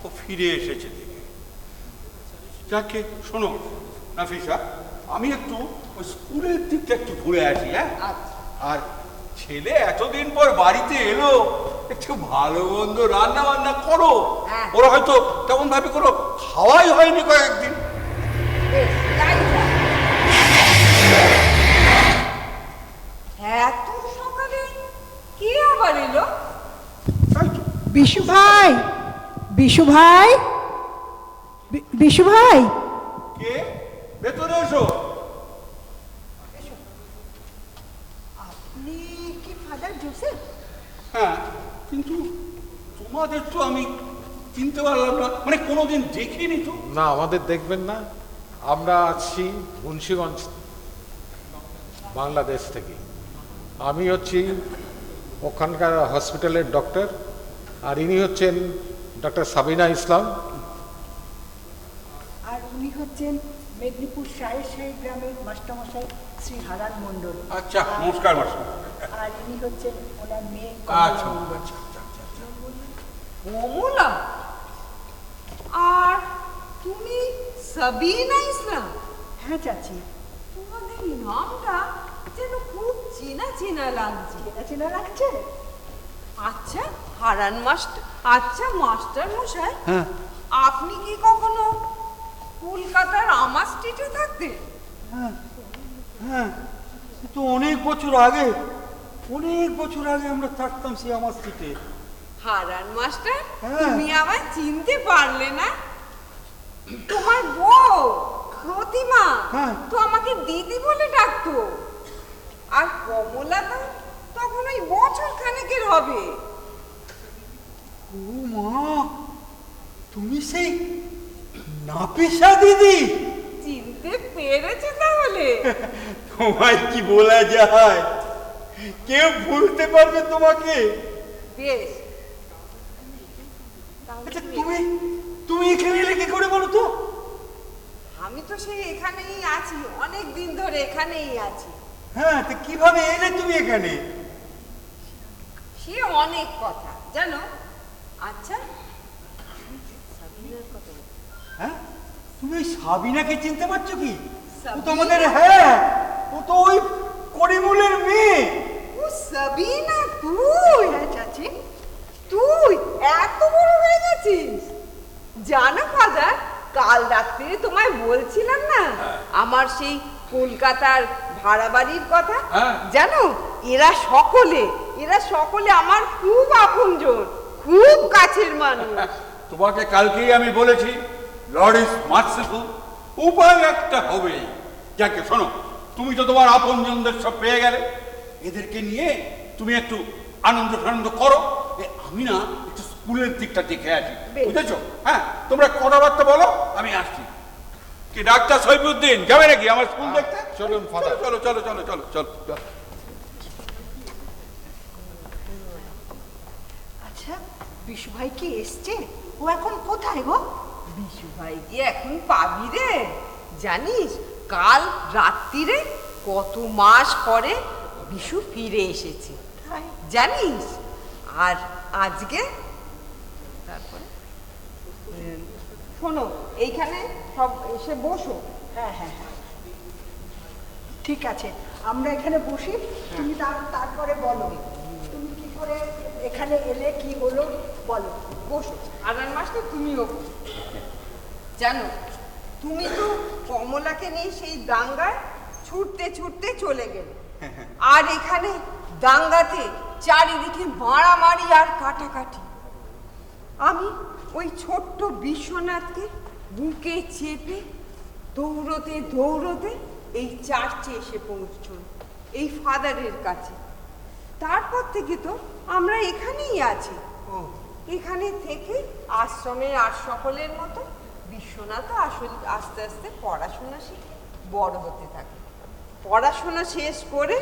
ও ফিরে এসেছে দেখে। যাকে শোনো নাফিসা, আমি একটু ওই স্কুলের দিকটা একটু ঘুরে আসি। হ্যাঁ, আর ছেলে এতদিন পর বাড়িতে এলো, একটু ভালো মন্দ রান্না বান্না করো। ওরা হয়তো তেমন ভাবে কোনো খাওয়াই হয়নি কয়েকদিন। এত সকালে কে আবার এলো? বিশু ভাই, বিশু ভাই, বিশু ভাই। কে? ভেতরে এসো। আপনি কি ফাদার জোসেফ? হ্যাঁ, কিন্তু তোমাদের তো আমি চিনতে পারলাম না, মানে কোনোদিন দেখিনি তো। না, আমাদের দেখবেন না, আমরা আছি মুন্সিগঞ্জ, বাংলাদেশ থেকে। আমি হচ্ছি ওখানকার হসপিটালের ডক্টর, আর ইনি হচ্ছেন ডক্টর সাবিনা ইসলাম। আর উনি হচ্ছেন মেদিনীপুর শাহের গ্রামের মাস্টারমশাই শ্রী হারান মণ্ডল। আচ্ছা, নমস্কার মাস্টার। আর ইনি হচ্ছেন ওনার মেয়ে। আচ্ছা, কমলা, আর তুমি সাবিনা ইসলাম? হ্যাঁ চাচি। তোমাদের নামটা যেন খুব চেনা চেনা লাগছে। চেনা চেনা লাগছে? আচ্ছা হারান মাস্টার, আচ্ছা মাস্টার মশাই, হ্যাঁ, আপনি কি কখনো কলকাতার আমার স্ট্রিটে থাকতেন? হ্যাঁ হ্যাঁ, তো অনেক বছর আগে আমরা থাকতাম সেই আমার স্ট্রিটে। হারান মাস্টার, হ্যাঁ। তুমি আমায় চিনতে পারলে না? তোমার বউ প্রতিমা তো আমাকে দিদি বলে ডাকতো, আর কমলা তো তখন ওই বছর খানেকের হবে। ও মা, তুমি সেই নাফিসা দিদি? চিনতে পেরেছে তাহলে? তোমায় কি বলা যায়, কেউ ভুলতে পারবে তোমাকে? বেশ, আচ্ছা, তুমি এখানে এলে কি করে বলো তো? আমি তো সেই এখানেই আছি, অনেক দিন ধরে এখানেই আছি। হ্যাঁ, তো কিভাবে এলে তুমি এখানে? সে অনেক কথা জানো। আচ্ছা হ্যাঁ, তুমি ওই সাবিনাকে চিনতে পারছো কি? ও তো আমাদের, হ্যাঁ, ও তো ওই করিমুলের মেয়ে। ও সাবিনা, তুই? হ্যাঁ চাচি। তুই এত বড় হয়ে গেছিস? জানো ফাদার, কাল রাত্রে তোমায় বলছিলাম না আমার সেই কলকাতার ভাড়া বাড়ির কথা। জানো, এরা সকলে আমার খুব আপনজন, খুব কাছের মানুষ। তোমাকে কালকেই আমি বলেছি, লর্ড ইজ মার্সিফুল, উপায় একটা হবে। যাকে শোনো, তুমি তো তোমার আপনজনদের সব পেয়ে গেলে, এদেরকে নিয়ে তুমি একটু আনন্দ টানন্দ করো। আমি না একটু স্কুলের দিকটা দেখে আসি, বুঝেছো? হ্যাঁ, তোমরা কথাবার্তা বলো, আমি আসছি। কি ডাক্তার সৈফুদ্দিন যাবে নাকি আমার স্কুল দেখতে? চলুন ফাদার। চলো চলো চলো চলো চলো চলো। আচ্ছা, বিশু ভাই কি এসছে? ও এখন কোথায় গো? বিশু ভাই কি এখন পাবি রে? জানিস, কাল রাত্রিরে কত মাস পরে বিশু ফিরে এসেছে, জানিস? আর আজকে তারপরে শোনো, এইখানে সব এসে বসো। হ্যাঁ হ্যাঁ হ্যাঁ, ঠিক আছে, আমরা এখানে বসি। তুমি তারপরে বলো তুমি কি করে এখানে এলে, কি হলো বলো। বসো। আগামী মাসটা তুমিও জানো, তুমি তো কমলাকে নিয়ে সেই দাঙ্গায় ছুটতে ছুটতে চলে গেলে, আর এখানে দাঙ্গাতে চারিদিকে মারামারি আর কাটাকাটি। আমি ওই ছোট্ট বিশ্বনাথকে বুকে চেপে দৌড়তে দৌড়তে এই চার্চে এসে পৌঁছল, এই ফাদারের কাছে। তারপর থেকে তো আমরা এখানেই আছি। এখানে থেকে আশ্রমে আর সকলের মতো বিশ্বনাথ আসলে আস্তে আস্তে পড়াশোনা শিখে বড় হতে থাকে। পড়াশোনা শেষ করে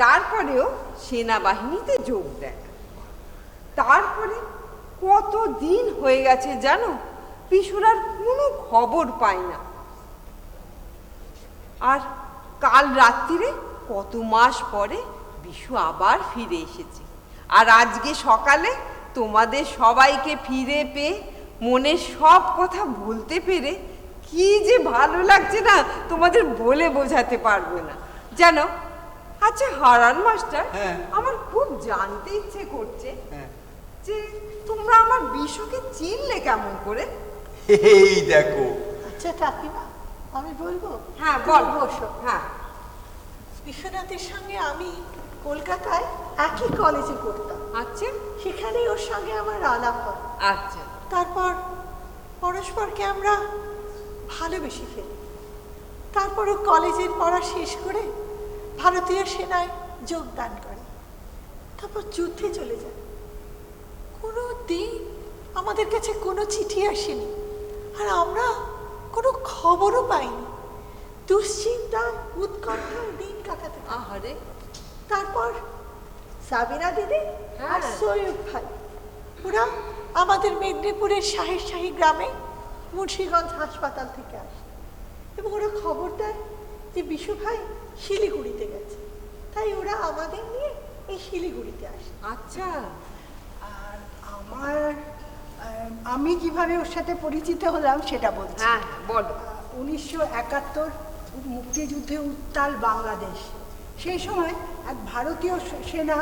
তারপরেও সেনাবাহিনীতে যোগ দেয়। তারপরে কত দিন হয়ে গেছে জানো, বিশুর আর কোনো খবর পাই না। আর কাল রাত্রিরে কত মাস পরে বিশু আবার ফিরে এসেছে। আর আজকে সকালে তোমাদের সবাইকে ফিরে পেয়ে মনের সব কথা বলতে পেরে কি যে ভালো লাগছে না, তোমাদের বলে বোঝাতে পারবো না জানো। আচ্ছা হারান মাস্টার, আমার খুব জানতে ইচ্ছে করছে যে তোমরা আমার বিশুকে চিনলে কেমন করে? এই দেখো। আচ্ছা কাকিমা, আমি বলবো? হ্যাঁ বল। বসো। হ্যাঁ, বিশ্বনাথের সঙ্গে আমি কলকাতায় একই কলেজে পড়তাম। আচ্ছা, সেখানেই ওর সঙ্গে আমার আলাপ হয়। আচ্ছা, তারপর পরস্পরকে আমরা ভালোবেসে ফেলি। তারপর ও কলেজের পড়া শেষ করে ভারতীয় সেনায় যোগদান করে, তারপর যুদ্ধে চলে যায়। কোনো দিন আমাদের কাছে কোনো চিঠি আসেনি, আর আমরা কোনো খবরও পাইনি। দুশ্চিন্তা উৎকণ্ঠায় দিন কাটাতে। আহারে। তারপর সাবিনা দিদি আর সৈয়দ ভাই, ওরা আমাদের মেদিনীপুরের শাহেরশাহী গ্রামে মুন্সিগঞ্জ হাসপাতাল থেকে আসে, এবং ওরা খবর দেয় যে বিশু ভাই শিলিগুড়িতে গেছে। তাই ওরা আমাদের নিয়ে এই শিলিগুড়িতে আসে। আচ্ছা। আর আমি কিভাবে ওর সাথে পরিচিত হলাম সেটা বলছি। হ্যাঁ বল। 1971 মুক্তিযুদ্ধে উত্তাল বাংলাদেশ, সেই সময় এক ভারতীয় সেনা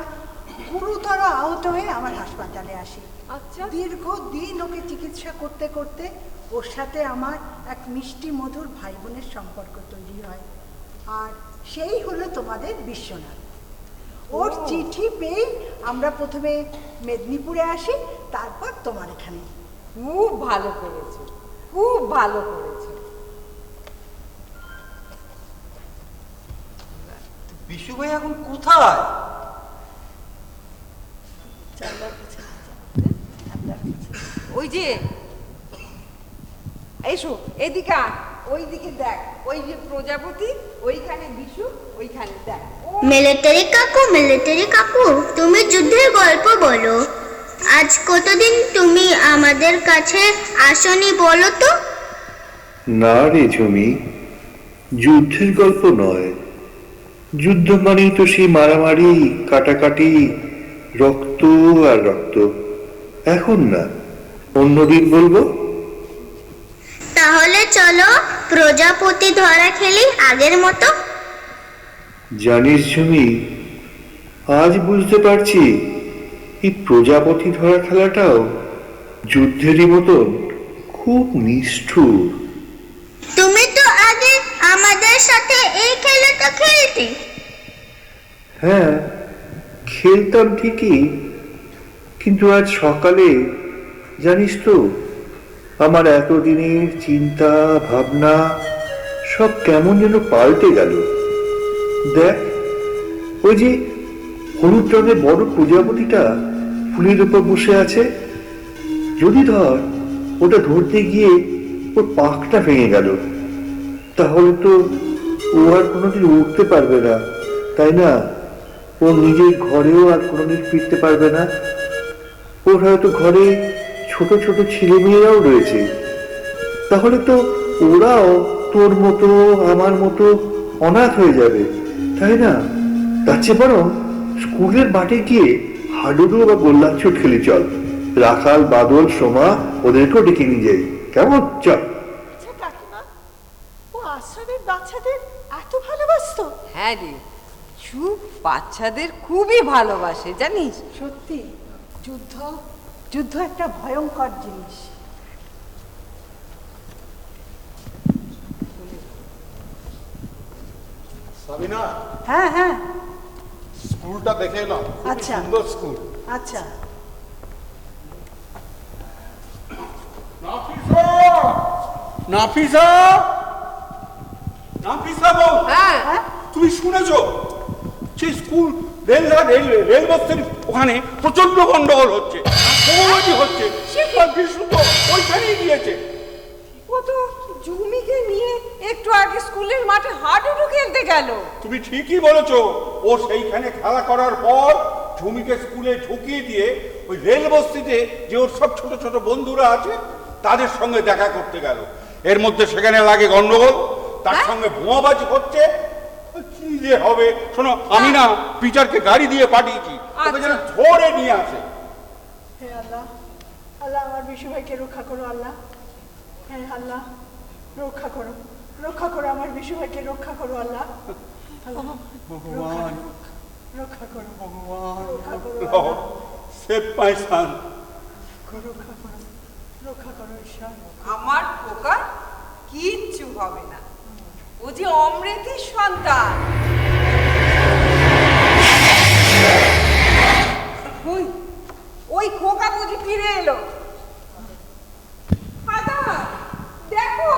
গুরুতর আহত হয়ে আমার হাসপাতালে আসে। আচ্ছা। দীর্ঘদিন ওকে চিকিৎসা করতে করতে ওর সাথে আমার এক মিষ্টি মধুর ভাই বোনের সম্পর্ক তৈরি হয়, আর সেই হলো তোমাদের বিশ্বনাথ। ওর চিঠি পেয়ে আমরা প্রথমে মেদিনীপুরে আসি, তারপর তোমার এখানে। খুব ভালো করেছে, খুব ভালো করেছে। বিশু ভাই এখন কোথায়? ওই যে এসো এদিকে আয়, ওইদিকে দেখ, ওই যে প্রজাপতি, ওইখানে বিশু, ওইখানে দেখ। মিলিটারি কাকু, তুমি যুদ্ধের গল্প বলো। আজ কতদিন তুমি আমাদের কাছে আসনি বলো তো? না রে ঝুমি, যুদ্ধের গল্প নয়, যুদ্ধ মানেই তো সেই মারামারি, কাটাকাটি, রক্ত আর রক্ত। এখন না, অন্যদিন বলবো। তাহলে চলো প্রজাপতি ধরা খেলি আগের মতো। জানিস ঝুমি, আজ বুঝতে পারছি এই প্রজাপতি ধরা খেলাটাও যুদ্ধেরই মতন খুব নিষ্ঠুর। তুমি তো আগে আমাদের সাথে এই খেলাটা খেলতে। হ্যাঁ, খেলতাম ঠিকই, কিন্তু আজ সকালে জানিস তো আমার এতদিনের চিন্তা ভাবনা সব কেমন যেন পাল্টে গেল। দেখ, ওই যে হলুদ রঙের বড় প্রজাপতিটা ফুলের উপর বসে আছে, যদি ধর ওটা ধরতে গিয়ে ওর পাখটা ভেঙে গেল, তাহলে তো ও আর কোনোদিন উঠতে পারবে না, তাই না? ও নিজের ঘরেও আর কোনোদিন ফিরতে পারবে না। ওর হয়তো ঘরে ছোট ছোট ছেলে মেয়েরাও রয়েছে, তাহলে তো ওরাও তোর মতো আমার মতো অনাথ হয়ে যাবে, তাই না? তার চেয়ে বরং স্কুলের মাঠে গিয়ে হাডুডু বা গোল্লাচ্ছুট খেলি চল। রাখাল, বাদল, সোমা ওদেরকেও ডেকে নিয়ে যাই, কেমন? চল। আচ্ছা কাকিমা, ও আশ্রমের বাচ্চাদের এত ভালোবাসতো? হ্যাঁ রে, চুপ বাচ্চাদের খুবই ভালোবাসে জানিস। সত্যি, যুদ্ধ যুদ্ধ একটা ভয়ঙ্কর জিনিস। সাবিনা, হ্যাঁ হ্যাঁ, স্কুলটা দেখে এলাম, খুব আচ্ছা। সুন্দর স্কুল। আচ্ছা। নাফিসা, নাফিসা বউ, হ্যাঁ, তুমি শুনেছো সেই স্কুল রেল বস্তির ওখানে প্রচন্ড গন্ডগোল হচ্ছে, বোমাবাজি হচ্ছে, বিষ্ণু তো ওইখানেই গিয়েছে। ও তো জুমিকে নিয়ে একটু আগে স্কুলের মাঠে হাডুডু খেলতে গেল। তুমি ঠিকই বলেছো, ও সেইখানে খেলা করার পর ঝুমিকে স্কুলে ঢুকিয়ে দিয়ে ওই রেল বস্তিতে যে ওর সব ছোট ছোট বন্ধুরা আছে তাদের সঙ্গে দেখা করতে গেল। এর মধ্যে সেখানে লাগে গন্ডগোল, তার সঙ্গে বোমাবাজি হচ্ছে। কি যে হবে শোনো, আমি না পিটারকে গাড়ি দিয়ে পাঠিয়েছি, ওকে যেন ধরে নিয়ে আসে। হে আল্লাহ, আল্লাহ আমার বিশু ভাইকে রক্ষা করো। আল্লাহ, হ্যাঁ আল্লাহ, রক্ষা করো, রক্ষা করো আমার বিশু ভাইকে, রক্ষা করো আল্লাহ। ভগবান রক্ষা করো, ভগবান, রক্ষা করো, লর্ড সেভ মাই সন। রক্ষা করো, রক্ষা করো ঈশ্বর। আমার পোকা কিচ্ছু হবে না, ও যে অমৃতের সন্তান। ওই খোকা বুঝি ফিরে এলো। দেখো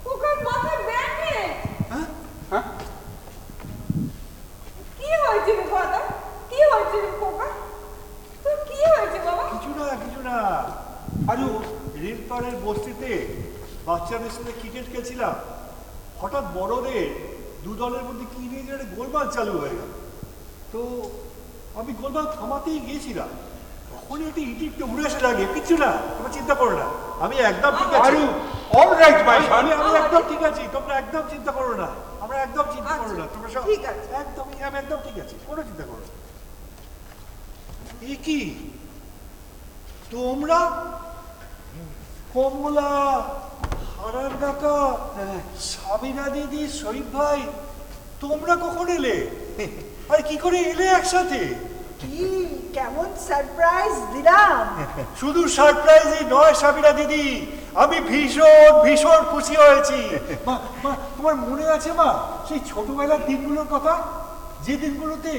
খোকার মাথায় ব্যান্ডেজ। কি হয়েছে রে ফাদা, কি হয়েছে রে খোকা, তোর কি হয়েছে বাবা? কিছু না, কিছু না। আরু রেল পাড়ের বস্তিতে বাচ্চাদের সাথে ক্রিকেট খেলছিলাম, হঠাৎ বড়দের দু দলের মধ্যে কি নিয়ে যেন গোলমাল চালু হয়ে গেল। তো আমি গোলমাল থামাতেই গিয়েছিলাম, তখনই একটি ইট একটু উড়ে এসে লাগে। কিচ্ছু না, তোমরা চিন্তা করো না, আমি একদম ঠিক আছি। অলরাইট মাই সন, আমি একদম ঠিক আছি, তোমরা একদম চিন্তা করো না, আমরা একদম চিন্তা করো না, তোমরা সব ঠিক আছে, একদমই, আমি একদম ঠিক আছি, কোনো চিন্তা করো না। এ কি তোমরা? কমলা, হারান কাকা, সাবিনা দিদি, শরীফ ভাই, তোমরা কখন এলে? আর কি করে এলে একসাথে? কি কেমন সারপ্রাইজ দিলাম! শুধু সারপ্রাইজই নয় সাবিনা দিদি, আমি ভীষণ ভীষণ খুশি হয়েছি। মা, মা, তোমার মনে আছে মা সেই ছোটবেলার দিনগুলোর কথা, যে দিনগুলোতে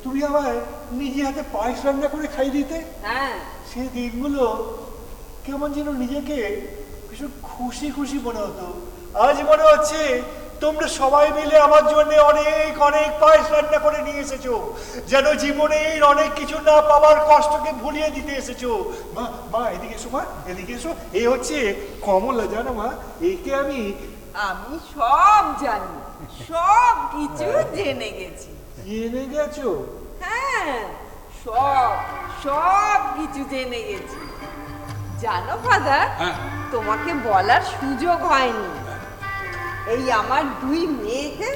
তুমি আমায় নিজে হাতে পায়েস রান্না করে খাই দিতে? হ্যাঁ, সেই দিনগুলো কেমন যেন নিজেকে ভীষণ খুশি খুশি মনে হতো। আজ মনে হচ্ছে তোমরা সবাই মিলে আমার জন্য অনেক অনেক পায়েস রান্না করে নিয়ে এসেছো, যেন জীবনের অনেক কিছু না পাওয়ার কষ্টকে ভুলিয়ে দিতে এসেছো। মা, মা এদিকে এসো, মা এদিকে এসো। এই হচ্ছে কমলা, জানো মা, একে আমি সব জানি, সব কিছু জেনে গেছি। জেনে গেছো? হ্যাঁ, সব সব কিছু জেনে গেছি। জানো ফাদার, তোমাকে বলার সুযোগ হয়নি, এই আমার দুই মেয়েকে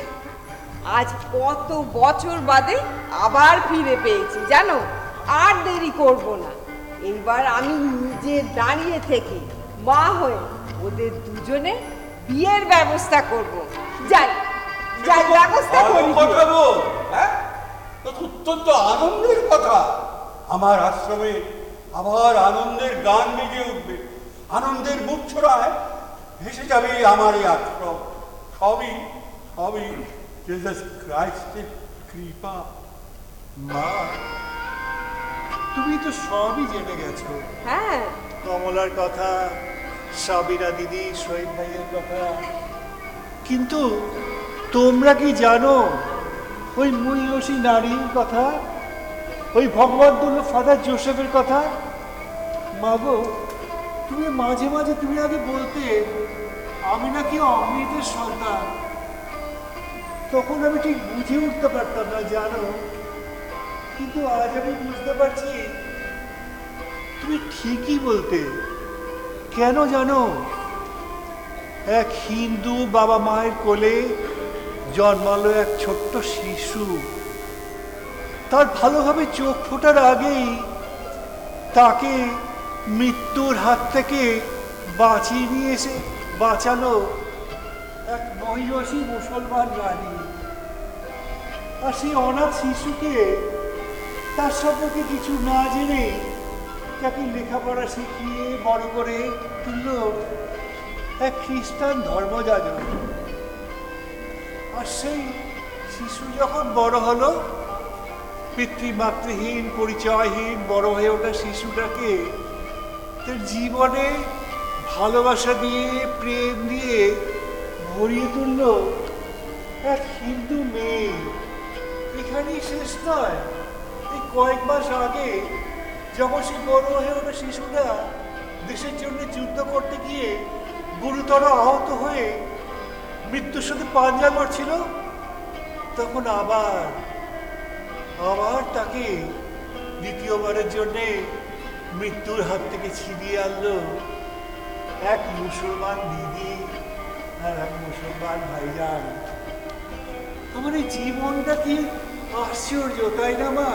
আজ কত বছর বাদে আবার ফিরে পেয়েছি জানো। আর দেরি করব না, এইবার আমি নিজে দাঁড়িয়ে থেকে মা হয়ে ওদের দুজনে বিয়ের ব্যবস্থা করব। যাই যাই, ব্যবস্থা করি। হ্যাঁ, তো অত্যন্ত আনন্দের কথা। আমার আশ্রমে আবার আনন্দের গান বেজে উঠবে, আনন্দের মুখছড়ায় ভেসে যাবে আমার এই আশ্রম। সবই সবই জিসাস ক্রাইস্টের কৃপা। মা, তুমি তো সবই জেনে গেছো। হ্যাঁ, কমলার কথা, সাবিনা দিদি, শহীদ ভাইয়ের কথা। কিন্তু তোমরা কি জানো ওই মূল্যসী নারীর কথা, ওই ভগবদ্দুল্য ফাদার জোসেফের কথা? মাগো, তুমি মাঝে মাঝে তুমি আগে বলতে আমি নাকি অমৃতের সন্তান। তখন আমি ঠিক বুঝে উঠতে পারতাম না জানো, কিন্তু আজ আমি বুঝতে পারছি তুমি ঠিকই বলতে। কেন জানো? এক হিন্দু বাবা মায়ের কোলে জন্মালো এক ছোট্ট শিশু। তার ভালোভাবে চোখ ফোটার আগেই তাকে মৃত্যুর হাত থেকে বাঁচিয়ে নিয়ে এসে বাঁচালো এক মহিষী মুসলমান নারী। আর সেই অনাথ শিশুকে তার সম্পর্কে কিছু না জেনে তাকে লেখাপড়া শিখিয়ে বড় করে তুলল এক খ্রিস্টান ধর্মযাজক। আর সেই শিশু যখন বড় হলো, পিতৃমাতৃহীন পরিচয়হীন বড় হয়ে ওঠা শিশুটাকে তার জীবনে ভালোবাসা দিয়ে প্রেম দিয়ে ভরিয়ে তুলল এক হিন্দু মেয়ে। এখানেই শেষ নয়, এই কয়েক মাস আগে যখন সে বড় হয়ে ওঠা শিশুটা দেশের জন্য যুদ্ধ করতে গিয়ে গুরুতর আহত হয়ে মৃত্যুর সাথে পাঞ্জা লড়ছিল, তখন আবার তাকে দ্বিতীয়বারের জন্য মৃত্যুর হাত থেকে ছিনিয়ে আনলো এক মুসলমান দিদি আর এক মুসলমান ভাইজান। আমার এই জীবনটা কি আশ্চর্য, তাই না মা?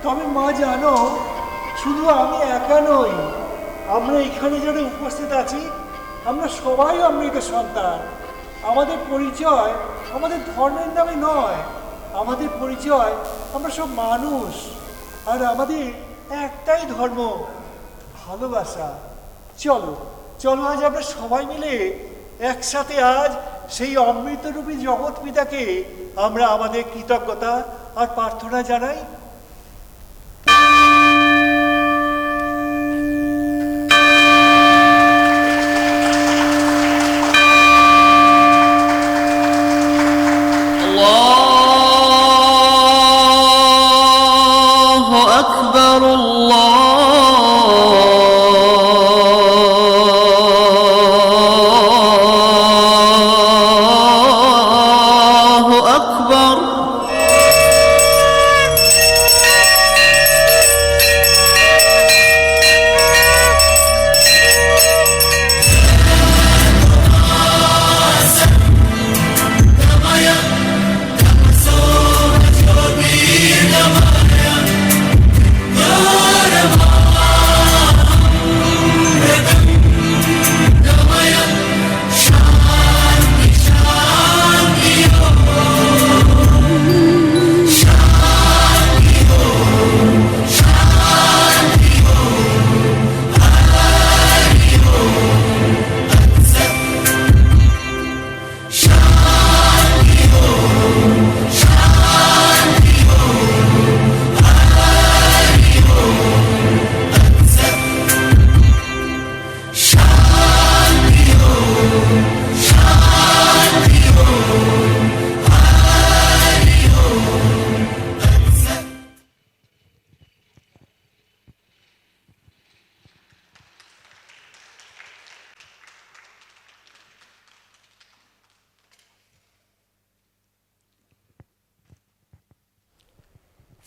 তবে মা জানো, শুধু আমি একা নই, আমরা এখানে যারা উপস্থিত আছি আমরা সবাই অমৃতের সন্তান। আমাদের পরিচয় আমাদের ধর্মের নামে নয়, আমাদের পরিচয় আমরা সব মানুষ। আর আমাদের একটাই ধর্ম, ভালোবাসা। চলো চলো আজ আমরা সবাই মিলে একসাথে আজ সেই অমৃতরূপী জগৎ পিতাকে আমরা আমাদের কৃতজ্ঞতা আর প্রার্থনা জানাই।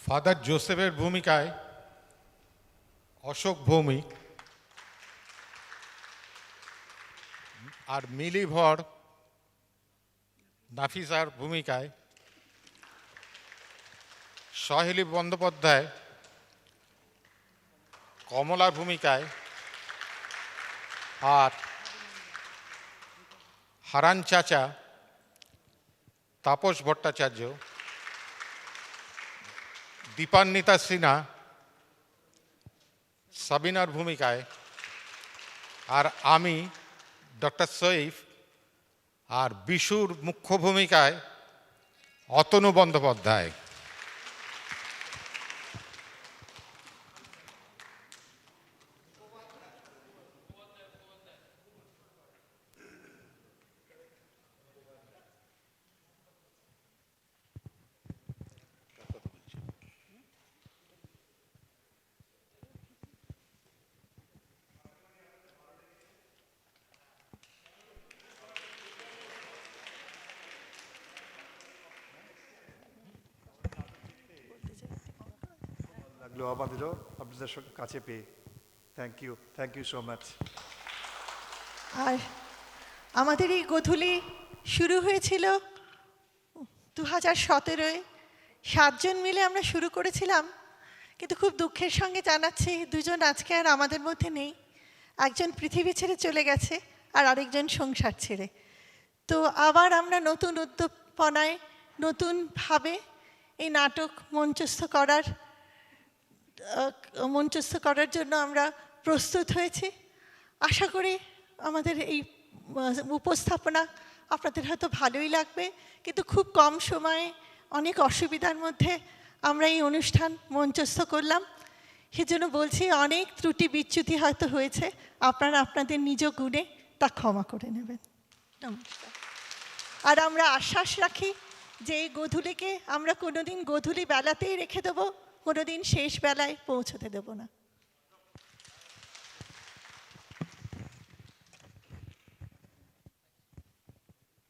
ফাদার জোসেফের ভূমিকায় অশোক ভৌমিক আর মিলি ভর নাফিসার ভূমিকায় সহেলী বন্দ্যোপাধ্যায় কমলার ভূমিকায় আর হারান চাচা তাপস ভট্টাচার্য, দীপান্বিতা সিনহা সাবিনার ভূমিকায়, আর আমি ডক্টর সৈফ আর বিশুর মুখ্য ভূমিকায় অতনু বন্দ্যোপাধ্যায়। লাগলো আমাদেরও আপনাদের সঙ্গে কাছে পেয়ে। Thank you so much. আর আমাদের এই গোধূলি শুরু হয়েছিল 2017-এ, 7 জন মিলে আমরা শুরু করেছিলাম, কিন্তু খুব দুঃখের সঙ্গে জানাচ্ছি 2 জন আজকে আর আমাদের মধ্যে নেই। একজন পৃথিবী ছেড়ে চলে গেছে আর আরেকজন সংসার ছেড়ে। তো আবার আমরা নতুন উদ্যোগপনায় নতুনভাবে এই নাটক মঞ্চস্থ করার জন্য আমরা প্রস্তুত হয়েছি। আশা করি আমাদের এই উপস্থাপনা আপনাদের হয়তো ভালোই লাগবে, কিন্তু খুব কম সময়ে অনেক অসুবিধার মধ্যে আমরা এই অনুষ্ঠান মঞ্চস্থ করলাম। সেজন্য বলছি অনেক ত্রুটি বিচ্যুতি হয়তো হয়েছে, আপনারা আপনাদের নিজ গুণে তা ক্ষমা করে নেবেন। নমস্কার। আর আমরা আশ্বাস রাখি যে এই গোধূলিকে আমরা কোনোদিন গোধূলি বেলাতেই রেখে দেবো, কোনোদিন শেষ বেলায় পৌঁছতে দেব না।